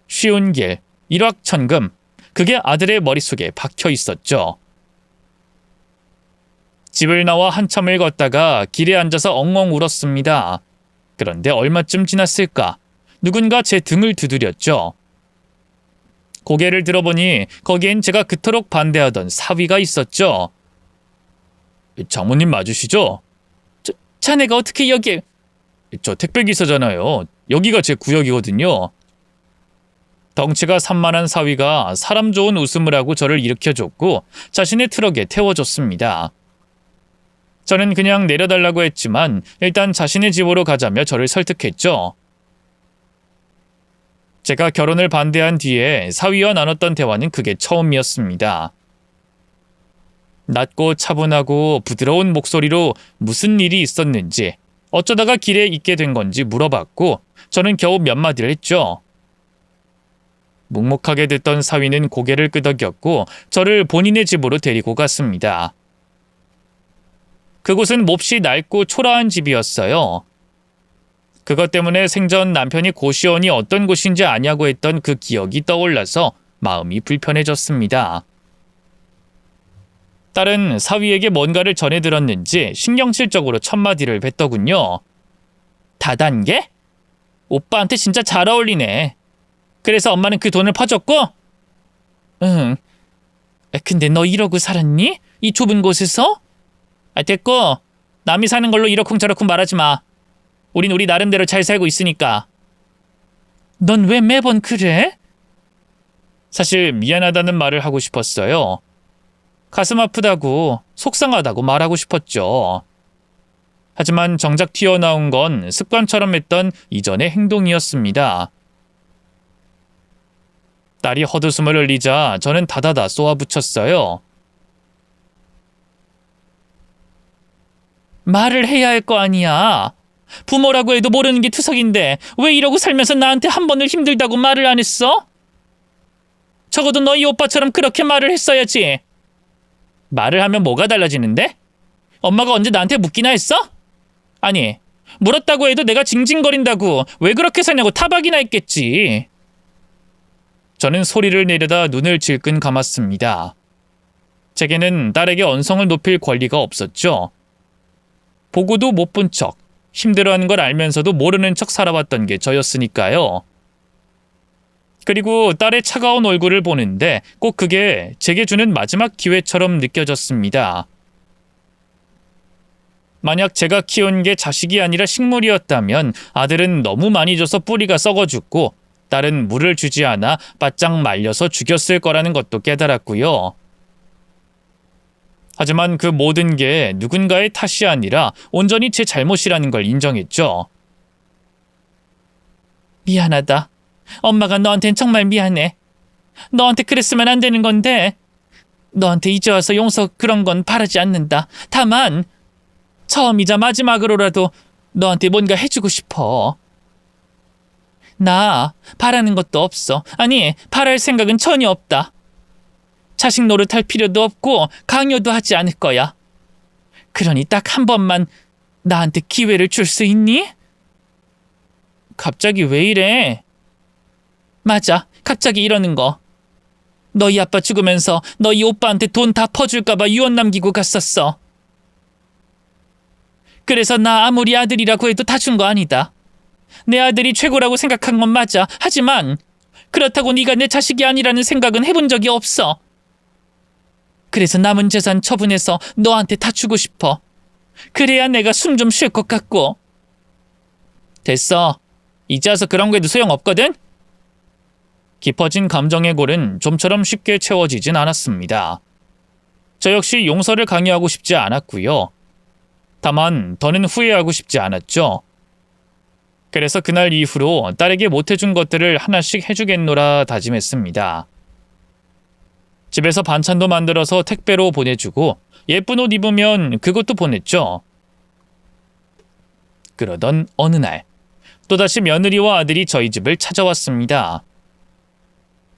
쉬운 길, 일확천금, 그게 아들의 머릿속에 박혀 있었죠. 집을 나와 한참을 걷다가 길에 앉아서 엉엉 울었습니다. 그런데 얼마쯤 지났을까? 누군가 제 등을 두드렸죠. 고개를 들어보니 거기엔 제가 그토록 반대하던 사위가 있었죠. 장모님 맞으시죠? 자네가 어떻게 여길... 저 택배기사잖아요. 여기가 제 구역이거든요. 덩치가 산만한 사위가 사람 좋은 웃음을 하고 저를 일으켜줬고 자신의 트럭에 태워줬습니다. 저는 그냥 내려달라고 했지만 일단 자신의 집으로 가자며 저를 설득했죠. 제가 결혼을 반대한 뒤에 사위와 나눴던 대화는 그게 처음이었습니다. 낮고 차분하고 부드러운 목소리로 무슨 일이 있었는지 어쩌다가 길에 있게 된 건지 물어봤고 저는 겨우 몇 마디를 했죠. 묵묵하게 듣던 사위는 고개를 끄덕였고 저를 본인의 집으로 데리고 갔습니다. 그곳은 몹시 낡고 초라한 집이었어요. 그것 때문에 생전 남편이 고시원이 어떤 곳인지 아냐고 했던 그 기억이 떠올라서 마음이 불편해졌습니다. 딸은 사위에게 뭔가를 전해 들었는지 신경질적으로 첫마디를 뱉더군요. 다단계? 오빠한테 진짜 잘 어울리네. 그래서 엄마는 그 돈을 퍼줬고? 응. 근데 너 이러고 살았니? 이 좁은 곳에서? 됐고, 남이 사는 걸로 이러쿵저러쿵 말하지 마. 우린 우리 나름대로 잘 살고 있으니까. 넌 왜 매번 그래? 사실 미안하다는 말을 하고 싶었어요. 가슴 아프다고, 속상하다고 말하고 싶었죠. 하지만 정작 튀어나온 건 습관처럼 했던 이전의 행동이었습니다. 딸이 헛웃음을 흘리자 저는 다다다 쏘아붙였어요. 말을 해야 할 거 아니야. 부모라고 해도 모르는 게 투석인데 왜 이러고 살면서 나한테 한 번을 힘들다고 말을 안 했어? 적어도 너희 오빠처럼 그렇게 말을 했어야지. 말을 하면 뭐가 달라지는데? 엄마가 언제 나한테 묻기나 했어? 아니, 물었다고 해도 내가 징징거린다고 왜 그렇게 사냐고 타박이나 했겠지. 저는 소리를 내려다 눈을 질끈 감았습니다. 제게는 딸에게 언성을 높일 권리가 없었죠. 보고도 못 본 척, 힘들어하는 걸 알면서도 모르는 척 살아왔던 게 저였으니까요. 그리고 딸의 차가운 얼굴을 보는데 꼭 그게 제게 주는 마지막 기회처럼 느껴졌습니다. 만약 제가 키운 게 자식이 아니라 식물이었다면 아들은 너무 많이 줘서 뿌리가 썩어 죽고 딸은 물을 주지 않아 바짝 말려서 죽였을 거라는 것도 깨달았고요. 하지만 그 모든 게 누군가의 탓이 아니라 온전히 제 잘못이라는 걸 인정했죠. 미안하다. 엄마가 너한텐 정말 미안해. 너한테 그랬으면 안 되는 건데 너한테 이제 와서 용서 그런 건 바라지 않는다. 다만 처음이자 마지막으로라도 너한테 뭔가 해주고 싶어. 나 바라는 것도 없어. 아니, 바랄 생각은 전혀 없다. 자식 노릇할 필요도 없고 강요도 하지 않을 거야. 그러니 딱 한 번만 나한테 기회를 줄 수 있니? 갑자기 왜 이래? 맞아, 갑자기 이러는 거. 너희 아빠 죽으면서 너희 오빠한테 돈 다 퍼줄까 봐 유언 남기고 갔었어. 그래서 나 아무리 아들이라고 해도 다 준 거 아니다. 내 아들이 최고라고 생각한 건 맞아. 하지만 그렇다고 네가 내 자식이 아니라는 생각은 해본 적이 없어. 그래서 남은 재산 처분해서 너한테 다 주고 싶어. 그래야 내가 숨 좀 쉴 것 같고. 됐어. 이제 와서 그런 거 해도 소용없거든? 깊어진 감정의 골은 좀처럼 쉽게 채워지진 않았습니다. 저 역시 용서를 강요하고 싶지 않았고요. 다만 더는 후회하고 싶지 않았죠. 그래서 그날 이후로 딸에게 못해준 것들을 하나씩 해주겠노라 다짐했습니다. 집에서 반찬도 만들어서 택배로 보내주고 예쁜 옷 입으면 그것도 보냈죠. 그러던 어느 날 또다시 며느리와 아들이 저희 집을 찾아왔습니다.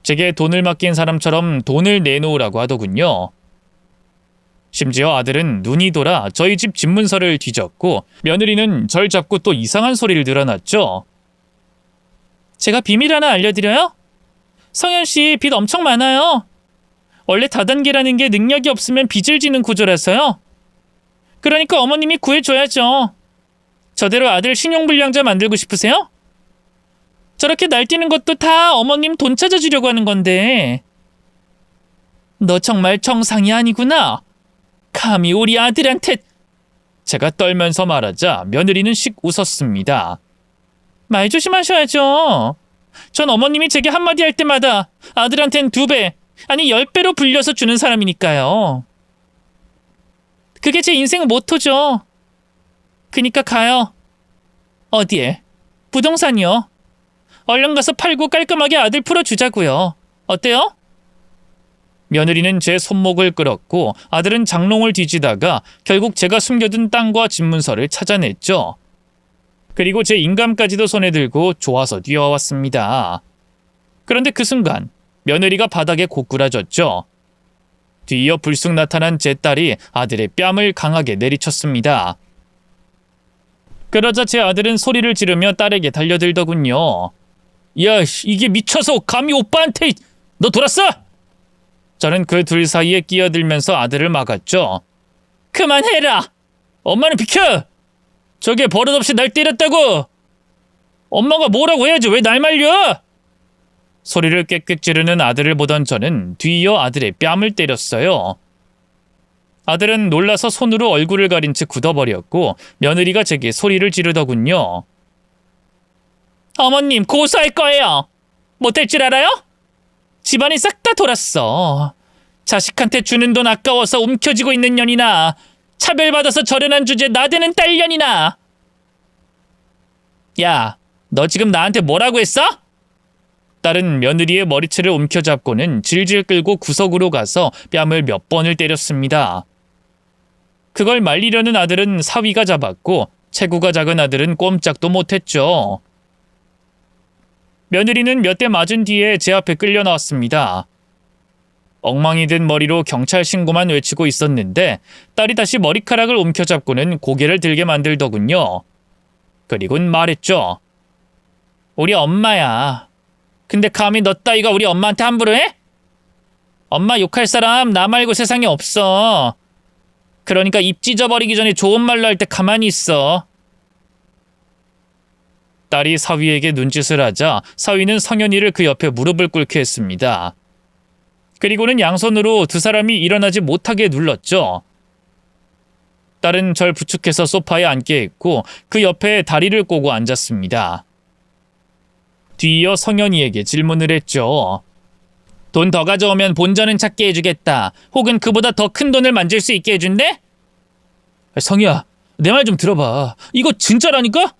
제게 돈을 맡긴 사람처럼 돈을 내놓으라고 하더군요. 심지어 아들은 눈이 돌아 저희 집 집문서를 뒤졌고 며느리는 절 잡고 또 이상한 소리를 늘어놨죠. 제가 비밀 하나 알려드려요? 성현 씨 빚 엄청 많아요. 원래 다단계라는 게 능력이 없으면 빚을 지는 구조라서요. 그러니까 어머님이 구해줘야죠. 저대로 아들 신용불량자 만들고 싶으세요? 저렇게 날뛰는 것도 다 어머님 돈 찾아주려고 하는 건데. 너 정말 정상이 아니구나. 감히 우리 아들한테. 제가 떨면서 말하자 며느리는 씩 웃었습니다. 말 조심하셔야죠. 전 어머님이 제게 한마디 할 때마다 아들한텐 2배, 아니 10배로 불려서 주는 사람이니까요. 그게 제 인생 모토죠. 그니까 가요. 어디에? 부동산이요. 얼른 가서 팔고 깔끔하게 아들 풀어주자고요. 어때요? 며느리는 제 손목을 끌었고 아들은 장롱을 뒤지다가 결국 제가 숨겨둔 땅과 집문서를 찾아냈죠. 그리고 제 인감까지도 손에 들고 좋아서 뛰어왔습니다. 그런데 그 순간 며느리가 바닥에 고꾸라졌죠. 뒤이어 불쑥 나타난 제 딸이 아들의 뺨을 강하게 내리쳤습니다. 그러자 제 아들은 소리를 지르며 딸에게 달려들더군요. 야, 이게 미쳐서 감히 오빠한테... 너 돌았어? 저는 그 둘 사이에 끼어들면서 아들을 막았죠. 그만해라! 엄마는 비켜! 저게 버릇없이 날 때렸다고! 엄마가 뭐라고 해야지 왜 날 말려! 소리를 꽥꽥 지르는 아들을 보던 저는 뒤이어 아들의 뺨을 때렸어요. 아들은 놀라서 손으로 얼굴을 가린 채 굳어버렸고 며느리가 제게 소리를 지르더군요. 어머님 고소할 거예요. 못할 줄 알아요? 집안이 싹 다 돌았어. 자식한테 주는 돈 아까워서 움켜쥐고 있는 년이나 차별받아서 절연한 주제 나대는 딸년이나. 야, 너 지금 나한테 뭐라고 했어? 딸은 며느리의 머리채를 움켜잡고는 질질 끌고 구석으로 가서 뺨을 몇 번을 때렸습니다. 그걸 말리려는 아들은 사위가 잡았고 체구가 작은 아들은 꼼짝도 못했죠. 며느리는 몇 대 맞은 뒤에 제 앞에 끌려 나왔습니다. 엉망이 된 머리로 경찰 신고만 외치고 있었는데 딸이 다시 머리카락을 움켜잡고는 고개를 들게 만들더군요. 그리고는 말했죠. 우리 엄마야. 근데 감히 너 따위가 우리 엄마한테 함부로 해? 엄마 욕할 사람 나 말고 세상에 없어. 그러니까 입 찢어버리기 전에 좋은 말로 할 때 가만히 있어. 딸이 사위에게 눈짓을 하자 사위는 성현이를 그 옆에 무릎을 꿇게 했습니다. 그리고는 양손으로 두 사람이 일어나지 못하게 눌렀죠. 딸은 절 부축해서 소파에 앉게 했고 그 옆에 다리를 꼬고 앉았습니다. 뒤이어 성현이에게 질문을 했죠. 돈 더 가져오면 본전은 찾게 해주겠다. 혹은 그보다 더 큰 돈을 만질 수 있게 해준대? 성희야, 내 말 좀 들어봐. 이거 진짜라니까?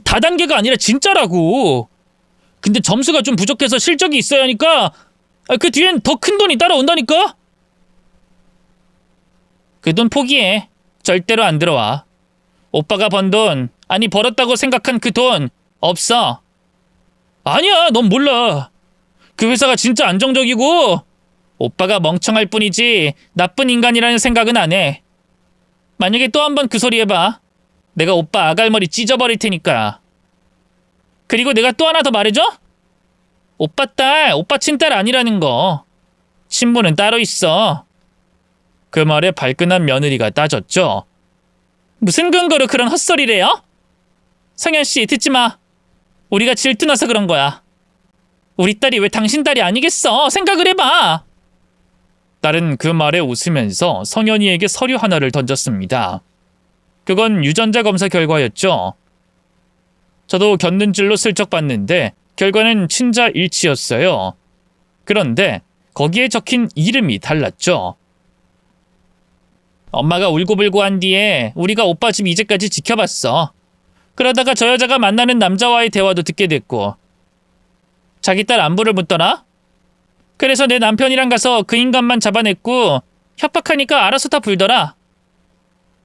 다단계가 아니라 진짜라고. 근데 점수가 좀 부족해서 실적이 있어야 하니까 그 뒤엔 더 큰 돈이 따라온다니까? 그 돈 포기해. 절대로 안 들어와. 오빠가 번 돈, 아니 벌었다고 생각한 그 돈 없어. 아니야, 넌 몰라. 그 회사가 진짜 안정적이고 오빠가 멍청할 뿐이지 나쁜 인간이라는 생각은 안 해. 만약에 또 한 번 그 소리 해봐. 내가 오빠 아갈머리 찢어버릴 테니까. 그리고 내가 또 하나 더 말해줘? 오빠 딸, 오빠 친딸 아니라는 거. 신분은 따로 있어. 그 말에 발끈한 며느리가 따졌죠. 무슨 근거로 그런 헛소리래요? 성현씨 듣지 마. 우리가 질투나서 그런 거야. 우리 딸이 왜 당신 딸이 아니겠어? 생각을 해봐. 딸은 그 말에 웃으면서 성현이에게 서류 하나를 던졌습니다. 그건 유전자 검사 결과였죠. 저도 곁눈질로 슬쩍 봤는데 결과는 친자 일치였어요. 그런데 거기에 적힌 이름이 달랐죠. 엄마가 울고불고 한 뒤에 우리가 오빠 집 이제까지 지켜봤어. 그러다가 저 여자가 만나는 남자와의 대화도 듣게 됐고 자기 딸 안부를 묻더라. 그래서 내 남편이랑 가서 그 인간만 잡아냈고 협박하니까 알아서 다 불더라.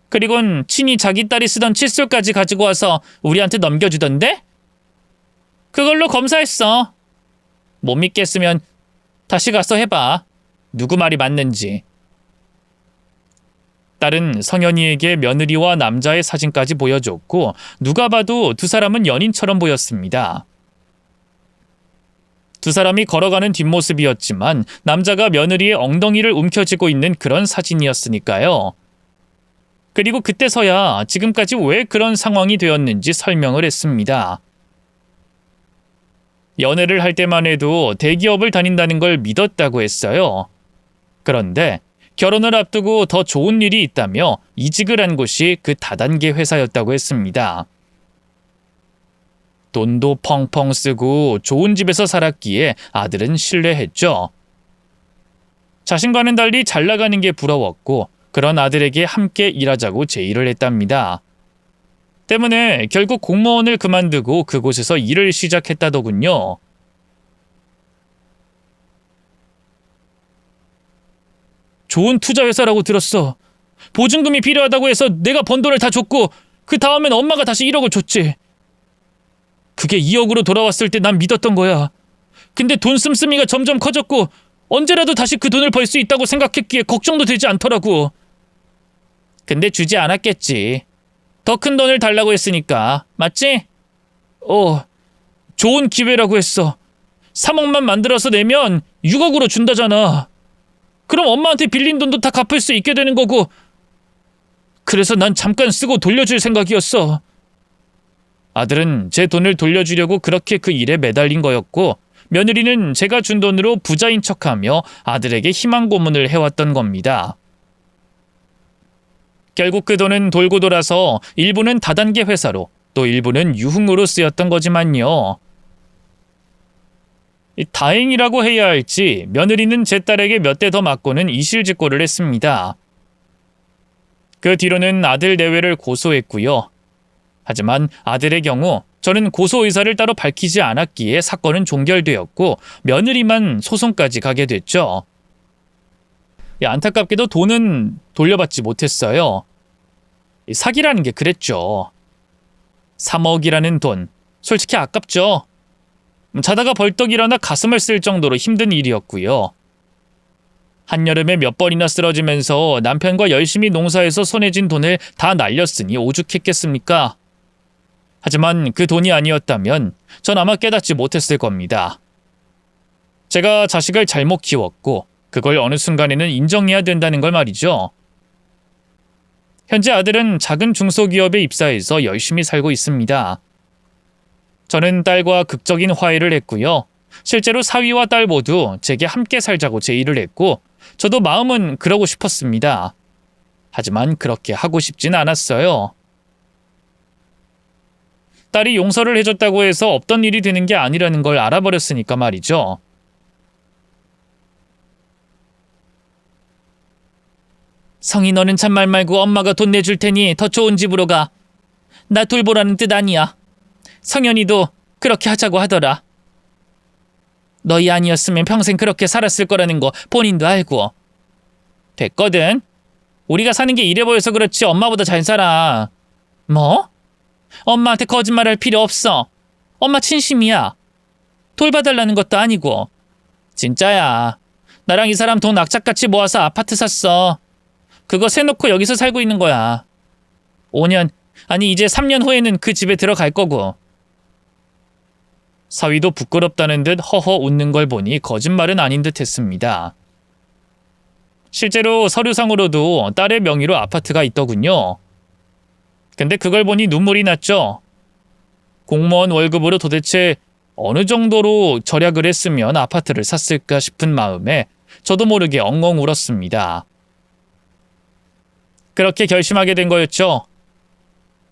그리곤 친히 자기 딸이 쓰던 칫솔까지 가지고 와서 우리한테 넘겨주던데? 그걸로 검사했어. 못 믿겠으면 다시 가서 해봐. 누구 말이 맞는지. 딸은 성현이에게 며느리와 남자의 사진까지 보여줬고 누가 봐도 두 사람은 연인처럼 보였습니다. 두 사람이 걸어가는 뒷모습이었지만 남자가 며느리의 엉덩이를 움켜쥐고 있는 그런 사진이었으니까요. 그리고 그때서야 지금까지 왜 그런 상황이 되었는지 설명을 했습니다. 연애를 할 때만 해도 대기업을 다닌다는 걸 믿었다고 했어요. 그런데 결혼을 앞두고 더 좋은 일이 있다며 이직을 한 곳이 그 다단계 회사였다고 했습니다. 돈도 펑펑 쓰고 좋은 집에서 살았기에 아들은 신뢰했죠. 자신과는 달리 잘 나가는 게 부러웠고 그런 아들에게 함께 일하자고 제의를 했답니다. 때문에 결국 공무원을 그만두고 그곳에서 일을 시작했다더군요. 좋은 투자회사라고 들었어. 보증금이 필요하다고 해서 내가 번 돈을 다 줬고 그 다음엔 엄마가 다시 1억을 줬지. 그게 2억으로 돌아왔을 때 난 믿었던 거야. 근데 돈 씀씀이가 점점 커졌고 언제라도 다시 그 돈을 벌 수 있다고 생각했기에 걱정도 되지 않더라고. 근데 주지 않았겠지. 더 큰 돈을 달라고 했으니까. 맞지? 좋은 기회라고 했어. 3억만 만들어서 내면 6억으로 준다잖아. 그럼 엄마한테 빌린 돈도 다 갚을 수 있게 되는 거고. 그래서 난 잠깐 쓰고 돌려줄 생각이었어. 아들은 제 돈을 돌려주려고 그렇게 그 일에 매달린 거였고, 며느리는 제가 준 돈으로 부자인 척하며 아들에게 희망 고문을 해왔던 겁니다. 결국 그 돈은 돌고 돌아서 일부는 다단계 회사로, 또 일부는 유흥으로 쓰였던 거지만요. 다행이라고 해야 할지 며느리는 제 딸에게 몇 대 더 맞고는 이실직고를 했습니다. 그 뒤로는 아들 내외를 고소했고요. 하지만 아들의 경우 저는 고소 의사를 따로 밝히지 않았기에 사건은 종결되었고 며느리만 소송까지 가게 됐죠. 안타깝게도 돈은 돌려받지 못했어요. 사기라는 게 그랬죠. 3억이라는 돈, 솔직히 아깝죠. 자다가 벌떡 일어나 가슴을 쓸 정도로 힘든 일이었고요. 한여름에 몇 번이나 쓰러지면서 남편과 열심히 농사해서 손해진 돈을 다 날렸으니 오죽했겠습니까? 하지만 그 돈이 아니었다면 전 아마 깨닫지 못했을 겁니다. 제가 자식을 잘못 키웠고 그걸 어느 순간에는 인정해야 된다는 걸 말이죠. 현재 아들은 작은 중소기업에 입사해서 열심히 살고 있습니다. 저는 딸과 극적인 화해를 했고요. 실제로 사위와 딸 모두 제게 함께 살자고 제의를 했고 저도 마음은 그러고 싶었습니다. 하지만 그렇게 하고 싶진 않았어요. 딸이 용서를 해줬다고 해서 없던 일이 되는 게 아니라는 걸 알아버렸으니까 말이죠. 성희, 너는 참말 말고 엄마가 돈 내줄 테니 더 좋은 집으로 가. 나 돌보라는 뜻 아니야. 성현이도 그렇게 하자고 하더라. 너희 아니었으면 평생 그렇게 살았을 거라는 거 본인도 알고. 됐거든. 우리가 사는 게 이래 보여서 그렇지 엄마보다 잘 살아. 뭐? 엄마한테 거짓말할 필요 없어. 엄마 진심이야. 돌봐달라는 것도 아니고. 진짜야. 나랑 이 사람 돈 악착같이 모아서 아파트 샀어. 그거 세놓고 여기서 살고 있는 거야. 5년, 아니 이제 3년 후에는 그 집에 들어갈 거고. 사위도 부끄럽다는 듯 허허 웃는 걸 보니 거짓말은 아닌 듯 했습니다. 실제로 서류상으로도 딸의 명의로 아파트가 있더군요. 근데 그걸 보니 눈물이 났죠. 공무원 월급으로 도대체 어느 정도로 절약을 했으면 아파트를 샀을까 싶은 마음에 저도 모르게 엉엉 울었습니다. 그렇게 결심하게 된 거였죠.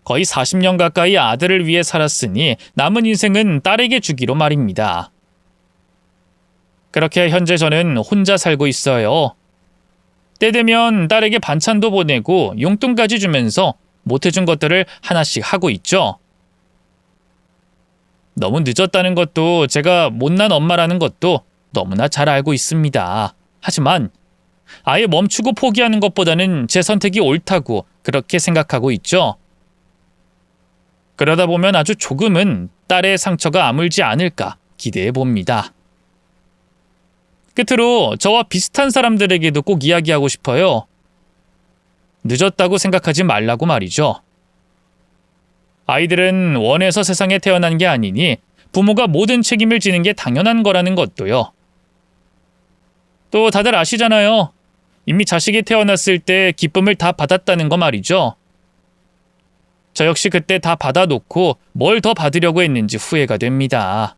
거의 40년 가까이 아들을 위해 살았으니 남은 인생은 딸에게 주기로 말입니다. 그렇게 현재 저는 혼자 살고 있어요. 때 되면 딸에게 반찬도 보내고 용돈까지 주면서 못해준 것들을 하나씩 하고 있죠. 너무 늦었다는 것도 제가 못난 엄마라는 것도 너무나 잘 알고 있습니다. 하지만 아예 멈추고 포기하는 것보다는 제 선택이 옳다고 그렇게 생각하고 있죠. 그러다 보면 아주 조금은 딸의 상처가 아물지 않을까 기대해 봅니다. 끝으로 저와 비슷한 사람들에게도 꼭 이야기하고 싶어요. 늦었다고 생각하지 말라고 말이죠. 아이들은 원해서 세상에 태어난 게 아니니 부모가 모든 책임을 지는 게 당연한 거라는 것도요. 또 다들 아시잖아요. 이미 자식이 태어났을 때 기쁨을 다 받았다는 거 말이죠. 저 역시 그때 다 받아놓고 뭘 더 받으려고 했는지 후회가 됩니다.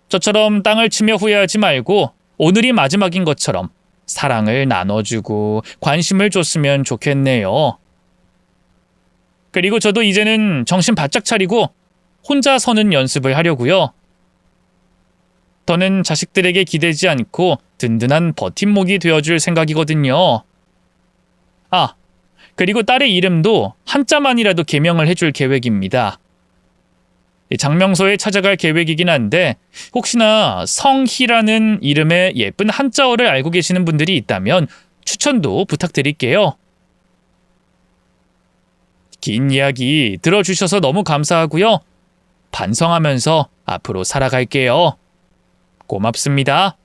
저처럼 땅을 치며 후회하지 말고 오늘이 마지막인 것처럼 사랑을 나눠주고 관심을 줬으면 좋겠네요. 그리고 저도 이제는 정신 바짝 차리고 혼자 서는 연습을 하려고요. 더는 자식들에게 기대지 않고 든든한 버팀목이 되어줄 생각이거든요. 아, 그리고 딸의 이름도 한자만이라도 개명을 해줄 계획입니다. 장명소에 찾아갈 계획이긴 한데 혹시나 성희라는 이름의 예쁜 한자어를 알고 계시는 분들이 있다면 추천도 부탁드릴게요. 긴 이야기 들어주셔서 너무 감사하고요. 반성하면서 앞으로 살아갈게요. 고맙습니다.